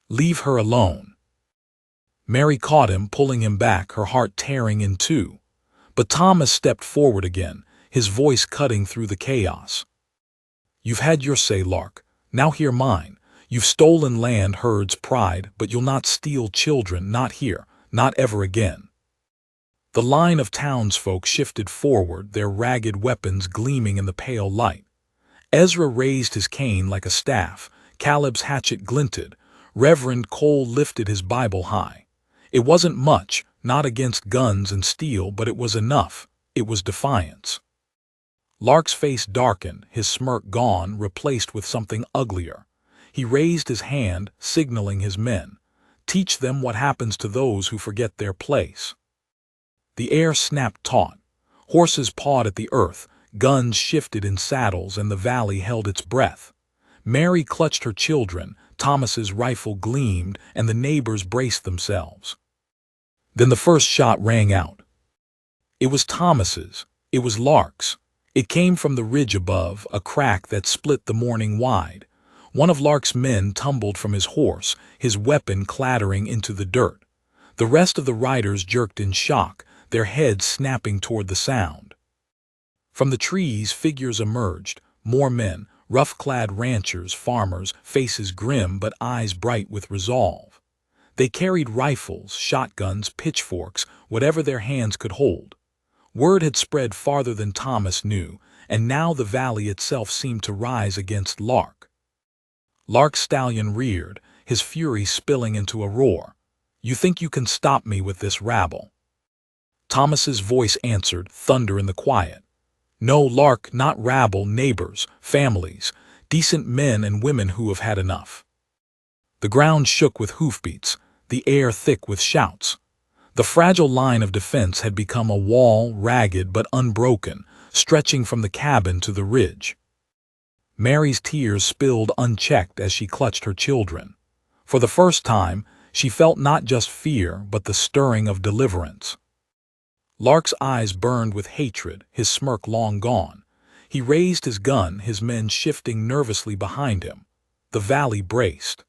Leave her alone. Mary caught him, pulling him back, her heart tearing in two. But Thomas stepped forward again, his voice cutting through the chaos. You've had your say, Lark. Now hear mine. You've stolen land, herds, pride, but you'll not steal children, not here, not ever again. The line of townsfolk shifted forward, their ragged weapons gleaming in the pale light. Ezra raised his cane like a staff, Caleb's hatchet glinted, Reverend Cole lifted his Bible high. It wasn't much, not against guns and steel, but it was enough. It was defiance. Lark's face darkened, his smirk gone, replaced with something uglier. He raised his hand, signaling his men. Teach them what happens to those who forget their place. The air snapped taut. Horses pawed at the earth, guns shifted in saddles, and the valley held its breath. Mary clutched her children, Thomas's rifle gleamed, and the neighbors braced themselves. Then the first shot rang out. It was Thomas's. It was Lark's. It came from the ridge above, a crack that split the morning wide. One of Lark's men tumbled from his horse, his weapon clattering into the dirt. The rest of the riders jerked in shock, their heads snapping toward the sound. From the trees, figures emerged, more men, rough-clad ranchers, farmers, faces grim but eyes bright with resolve. They carried rifles, shotguns, pitchforks, whatever their hands could hold. Word had spread farther than Thomas knew, and now the valley itself seemed to rise against Lark. Lark's stallion reared, his fury spilling into a roar. You think you can stop me with this rabble? Thomas's voice answered, thunder in the quiet. No, Lark, not rabble, neighbors, families, decent men and women who have had enough. The ground shook with hoofbeats, the air thick with shouts. The fragile line of defense had become a wall, ragged but unbroken, stretching from the cabin to the ridge. Mary's tears spilled unchecked as she clutched her children. For the first time, she felt not just fear, but the stirring of deliverance. Lark's eyes burned with hatred, his smirk long gone. He raised his gun, his men shifting nervously behind him. The valley braced.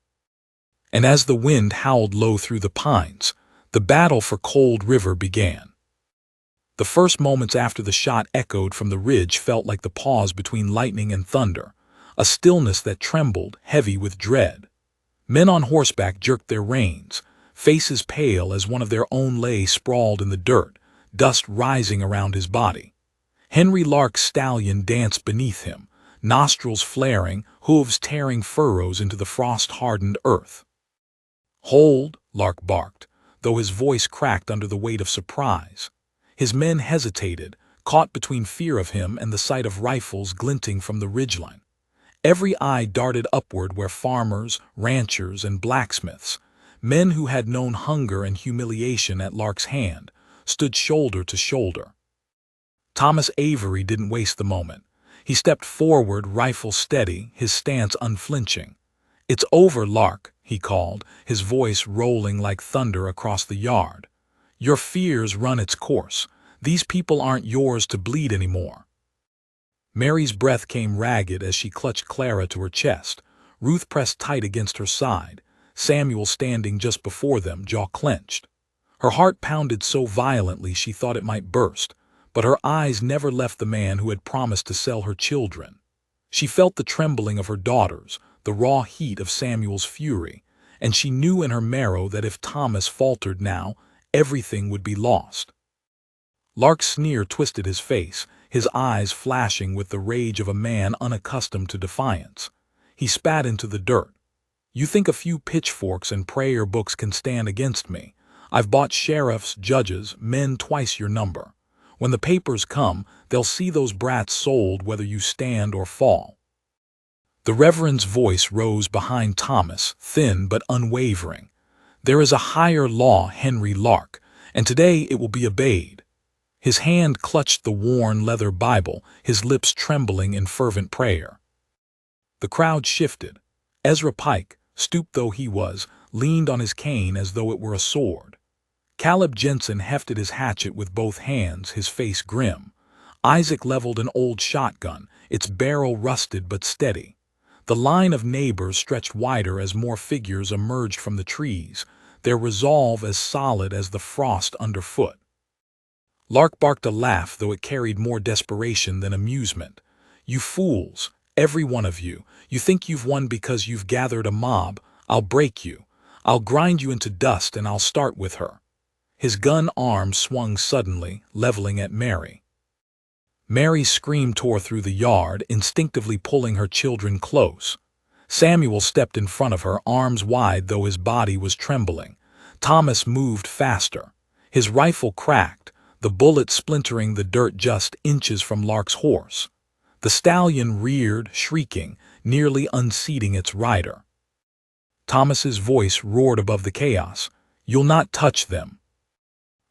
And as the wind howled low through the pines, the battle for Cold River began. The first moments after the shot echoed from the ridge felt like the pause between lightning and thunder, a stillness that trembled, heavy with dread. Men on horseback jerked their reins, faces pale as one of their own lay sprawled in the dirt, dust rising around his body. Henry Lark's stallion danced beneath him, nostrils flaring, hooves tearing furrows into the frost-hardened earth. Hold, Lark barked, though his voice cracked under the weight of surprise. His men hesitated, caught between fear of him and the sight of rifles glinting from the ridgeline. Every eye darted upward where farmers, ranchers, and blacksmiths, men who had known hunger and humiliation at Lark's hand, stood shoulder to shoulder. Thomas Avery didn't waste the moment. He stepped forward, rifle steady, his stance unflinching. "It's over, Lark," he called, his voice rolling like thunder across the yard. "Your fears run its course. These people aren't yours to bleed anymore." Mary's breath came ragged as she clutched Clara to her chest. Ruth pressed tight against her side, Samuel standing just before them, jaw clenched. Her heart pounded so violently she thought it might burst, but her eyes never left the man who had promised to sell her children. She felt the trembling of her daughters, the raw heat of Samuel's fury, and she knew in her marrow that if Thomas faltered now, everything would be lost. Lark's sneer twisted his face, his eyes flashing with the rage of a man unaccustomed to defiance. He spat into the dirt. "You think a few pitchforks and prayer books can stand against me? I've bought sheriffs, judges, men twice your number. When the papers come, they'll see those brats sold whether you stand or fall." The Reverend's voice rose behind Thomas, thin but unwavering. "There is a higher law, Henry Lark, and today it will be obeyed. His hand clutched the worn leather Bible, his lips trembling in fervent prayer. The crowd shifted. Ezra Pike, stooped though he was, leaned on his cane as though it were a sword. Caleb Jensen hefted his hatchet with both hands, his face grim. Isaac leveled an old shotgun, its barrel rusted but steady. The line of neighbors stretched wider as more figures emerged from the trees, their resolve as solid as the frost underfoot. Lark barked a laugh, though it carried more desperation than amusement. "You fools, every one of you, you think you've won because you've gathered a mob. I'll break you. I'll grind you into dust, and I'll start with her." His gun arm swung suddenly, leveling at Mary. Mary's scream tore through the yard, instinctively pulling her children close. Samuel stepped in front of her, arms wide though his body was trembling. Thomas moved faster. His rifle cracked, the bullet splintering the dirt just inches from Lark's horse. The stallion reared, shrieking, nearly unseating its rider. Thomas's voice roared above the chaos. "You'll not touch them."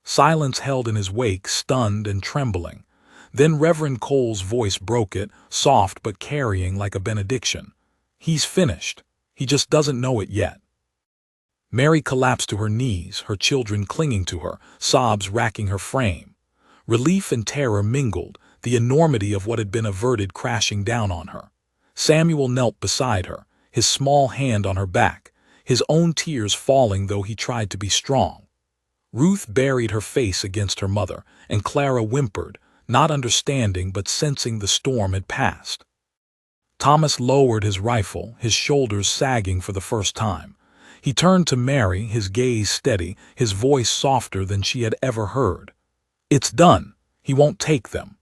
Silence held in his wake, stunned and trembling. Then Reverend Cole's voice broke it, soft but carrying like a benediction. "He's finished. He just doesn't know it yet." Mary collapsed to her knees, her children clinging to her, sobs racking her frame. Relief and terror mingled, the enormity of what had been averted crashing down on her. Samuel knelt beside her, his small hand on her back, his own tears falling though he tried to be strong. Ruth buried her face against her mother, and Clara whimpered, not understanding but sensing the storm had passed. Thomas lowered his rifle, his shoulders sagging for the first time. He turned to Mary, his gaze steady, his voice softer than she had ever heard. "It's done. He won't take them."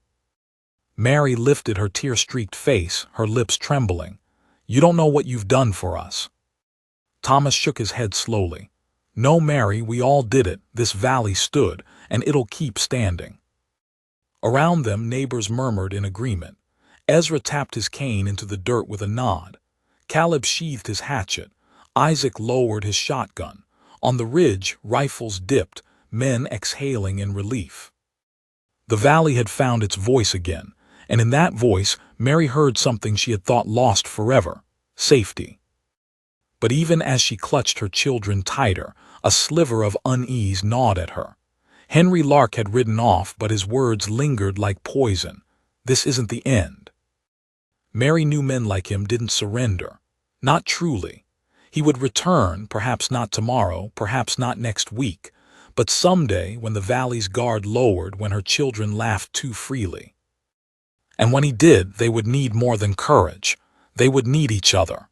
Mary lifted her tear-streaked face, her lips trembling. "You don't know what you've done for us." Thomas shook his head slowly. "No, Mary, we all did it. This valley stood, and it'll keep standing." Around them, neighbors murmured in agreement. Ezra tapped his cane into the dirt with a nod. Caleb sheathed his hatchet. Isaac lowered his shotgun. On the ridge, rifles dipped, men exhaling in relief. The valley had found its voice again, and in that voice, Mary heard something she had thought lost forever: safety. But even as she clutched her children tighter, a sliver of unease gnawed at her. Henry Lark had ridden off, but his words lingered like poison. "This isn't the end." Mary knew men like him didn't surrender. Not truly. He would return, perhaps not tomorrow, perhaps not next week, but someday when the valley's guard lowered, when her children laughed too freely. And when he did, they would need more than courage. They would need each other.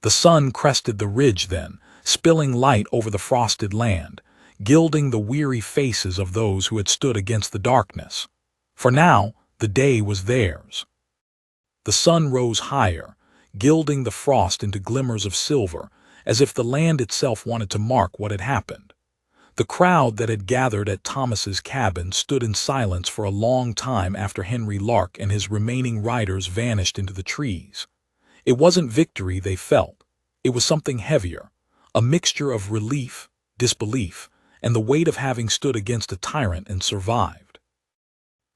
The sun crested the ridge then, spilling light over the frosted land, gilding the weary faces of those who had stood against the darkness. For now, the day was theirs. The sun rose higher, gilding the frost into glimmers of silver, as if the land itself wanted to mark what had happened. The crowd that had gathered at Thomas's cabin stood in silence for a long time after Henry Lark and his remaining riders vanished into the trees. It wasn't victory they felt. It was something heavier, a mixture of relief, disbelief, and the weight of having stood against a tyrant and survived.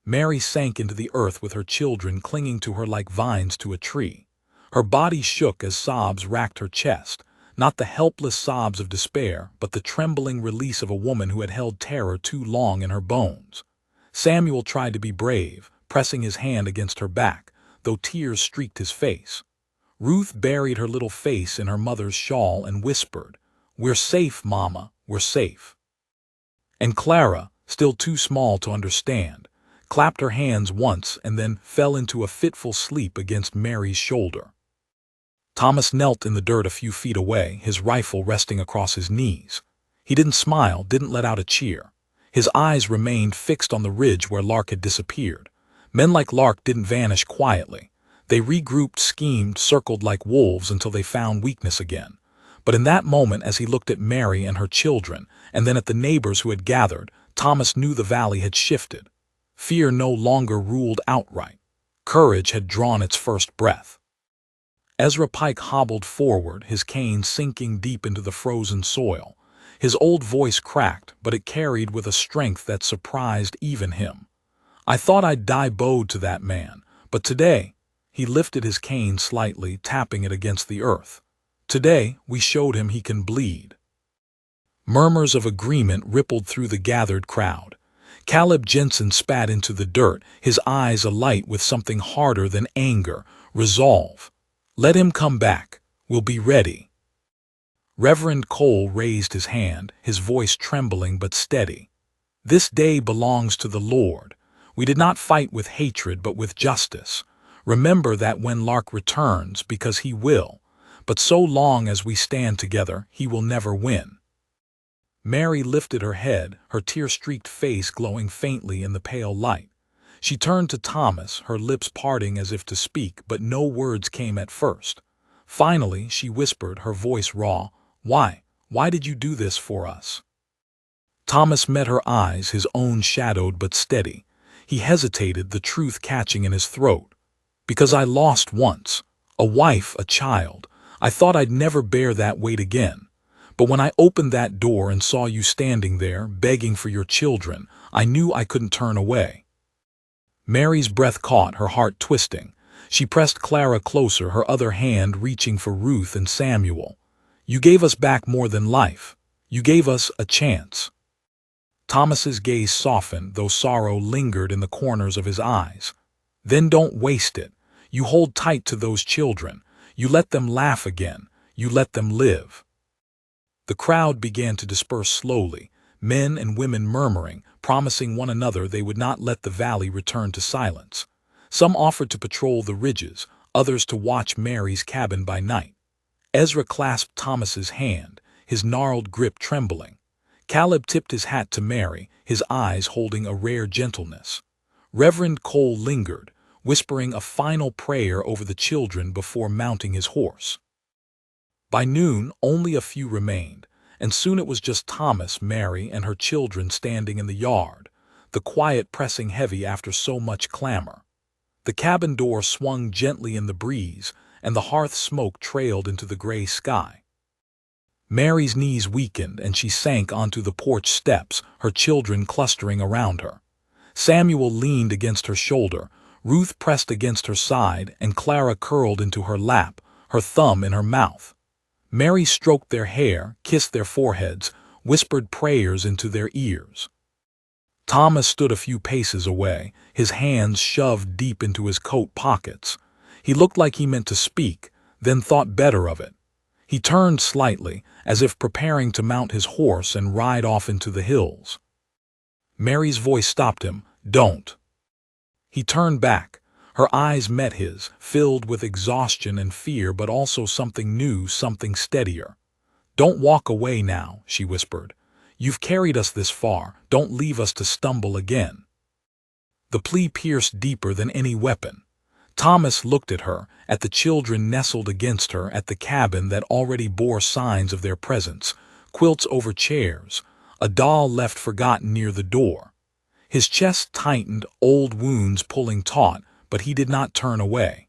Mary sank into the earth with her children clinging to her like vines to a tree. Her body shook as sobs racked her chest, not the helpless sobs of despair, but the trembling release of a woman who had held terror too long in her bones. Samuel tried to be brave, pressing his hand against her back, though tears streaked his face. Ruth buried her little face in her mother's shawl and whispered, "We're safe, Mama, we're safe." And Clara, still too small to understand, clapped her hands once and then fell into a fitful sleep against Mary's shoulder. Thomas knelt in the dirt a few feet away, his rifle resting across his knees. He didn't smile, didn't let out a cheer. His eyes remained fixed on the ridge where Lark had disappeared. Men like Lark didn't vanish quietly. They regrouped, schemed, circled like wolves until they found weakness again. But in that moment, as he looked at Mary and her children, and then at the neighbors who had gathered, Thomas knew the valley had shifted. Fear no longer ruled outright. Courage had drawn its first breath. Ezra Pike hobbled forward, his cane sinking deep into the frozen soil. His old voice cracked, but it carried with a strength that surprised even him. "I thought I'd die bowed to that man, but today," he lifted his cane slightly, tapping it against the earth, "today we showed him he can bleed." Murmurs of agreement rippled through the gathered crowd. Caleb Jensen spat into the dirt, his eyes alight with something harder than anger, resolve. "Let him come back. We'll be ready." Reverend Cole raised his hand, his voice trembling but steady. "This day belongs to the Lord. We did not fight with hatred but with justice. Remember that when Lark returns, because he will. But so long as we stand together, he will never win." Mary lifted her head, her tear-streaked face glowing faintly in the pale light. She turned to Thomas, her lips parting as if to speak, but no words came at first. Finally, she whispered, her voice raw, Why did you do this for us?" Thomas met her eyes, his own shadowed but steady. He hesitated, the truth catching in his throat. "Because I lost once. A wife, a child. I thought I'd never bear that weight again. But when I opened that door and saw you standing there, begging for your children, I knew I couldn't turn away." Mary's breath caught, her heart twisting. She pressed Clara closer, her other hand reaching for Ruth and Samuel. "You gave us back more than life. You gave us a chance." Thomas's gaze softened, though sorrow lingered in the corners of his eyes. "Then don't waste it. You hold tight to those children. You let them laugh again. You let them live." The crowd began to disperse slowly, men and women murmuring, promising one another they would not let the valley return to silence. Some offered to patrol the ridges, others to watch Mary's cabin by night. Ezra clasped Thomas's hand, his gnarled grip trembling. Caleb tipped his hat to Mary, his eyes holding a rare gentleness. Reverend Cole lingered, whispering a final prayer over the children before mounting his horse. By noon, only a few remained, and soon it was just Thomas, Mary, and her children standing in the yard, the quiet pressing heavy after so much clamor. The cabin door swung gently in the breeze, and the hearth smoke trailed into the gray sky. Mary's knees weakened, and she sank onto the porch steps, her children clustering around her. Samuel leaned against her shoulder, Ruth pressed against her side, and Clara curled into her lap, her thumb in her mouth. Mary stroked their hair, kissed their foreheads, whispered prayers into their ears. Thomas stood a few paces away, his hands shoved deep into his coat pockets. He looked like he meant to speak, then thought better of it. He turned slightly, as if preparing to mount his horse and ride off into the hills. Mary's voice stopped him. "Don't." He turned back. Her eyes met his, filled with exhaustion and fear, but also something new, something steadier. "Don't walk away now," she whispered. "You've carried us this far. Don't leave us to stumble again." The plea pierced deeper than any weapon. Thomas looked at her, at the children nestled against her, at the cabin that already bore signs of their presence, quilts over chairs, a doll left forgotten near the door. His chest tightened, old wounds pulling taut, but he did not turn away.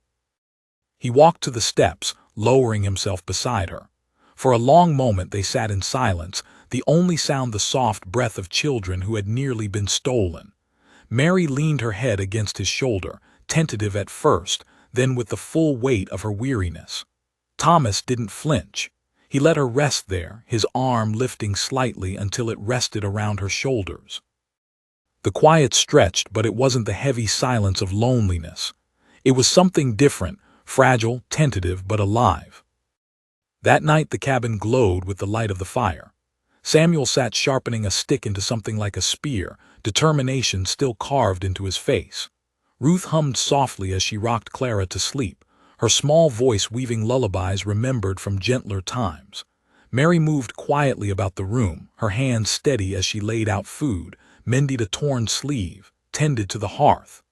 He walked to the steps, lowering himself beside her. For a long moment they sat in silence, the only sound the soft breath of children who had nearly been stolen. Mary leaned her head against his shoulder, tentative at first, then with the full weight of her weariness. Thomas didn't flinch. He let her rest there, his arm lifting slightly until it rested around her shoulders. The quiet stretched, but it wasn't the heavy silence of loneliness. It was something different, fragile, tentative, but alive. That night the cabin glowed with the light of the fire. Samuel sat sharpening a stick into something like a spear, determination still carved into his face. Ruth hummed softly as she rocked Clara to sleep, her small voice weaving lullabies remembered from gentler times. Mary moved quietly about the room, her hands steady as she laid out food, mended a torn sleeve, tended to the hearth.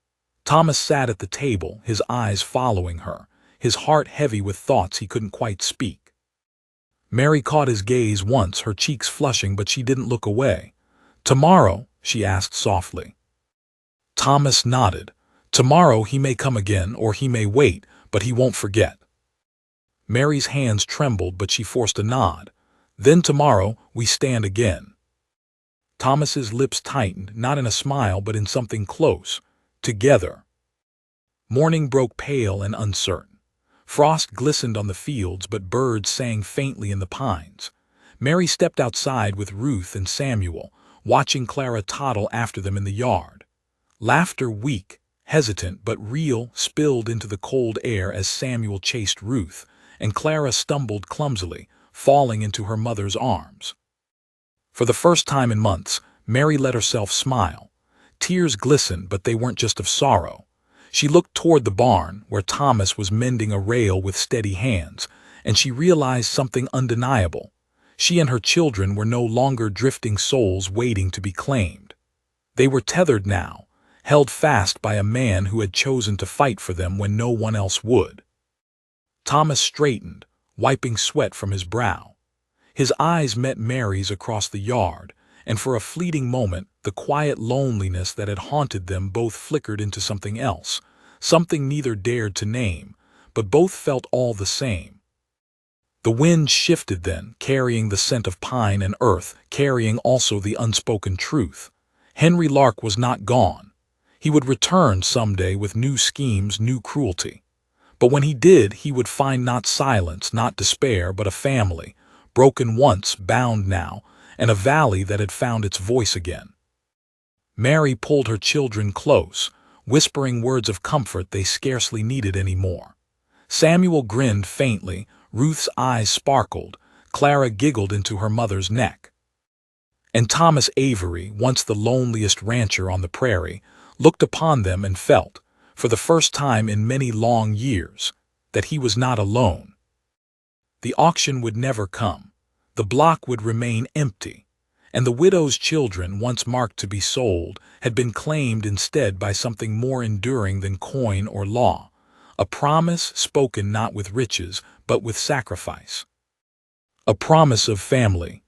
Thomas sat at the table, his eyes following her, his heart heavy with thoughts he couldn't quite speak. Mary caught his gaze once, her cheeks flushing, but she didn't look away. "Tomorrow?" she asked softly. Thomas nodded. "Tomorrow he may come again, or he may wait, but he won't forget." Mary's hands trembled, but she forced a nod. Then tomorrow we stand again." Thomas's lips tightened, not in a smile but in something close. Together. Morning broke pale and uncertain. Frost glistened on the fields, but birds sang faintly in the pines. Mary stepped outside with Ruth and Samuel, watching Clara toddle after them in the yard. Laughter, weak, hesitant but real, spilled into the cold air as Samuel chased Ruth, and Clara stumbled clumsily, falling into her mother's arms. For the first time in months, Mary let herself smile. Tears glistened, but they weren't just of sorrow. She looked toward the barn, where Thomas was mending a rail with steady hands, and she realized something undeniable. She and her children were no longer drifting souls waiting to be claimed. They were tethered now, held fast by a man who had chosen to fight for them when no one else would. Thomas straightened, wiping sweat from his brow. His eyes met Mary's across the yard, and for a fleeting moment the quiet loneliness that had haunted them both flickered into something else, something neither dared to name, but both felt all the same. The wind shifted then, carrying the scent of pine and earth, carrying also the unspoken truth. Henry Lark was not gone. He would return someday with new schemes, new cruelty. But when he did, he would find not silence, not despair, but a family, broken once, bound now, and a valley that had found its voice again. Mary pulled her children close, whispering words of comfort they scarcely needed any more. Samuel grinned faintly, Ruth's eyes sparkled, Clara giggled into her mother's neck. And Thomas Avery, once the loneliest rancher on the prairie, looked upon them and felt, for the first time in many long years, that he was not alone. The auction would never come. The block would remain empty, and the widow's children, once marked to be sold, had been claimed instead by something more enduring than coin or law, a promise spoken not with riches, but with sacrifice. A promise of family,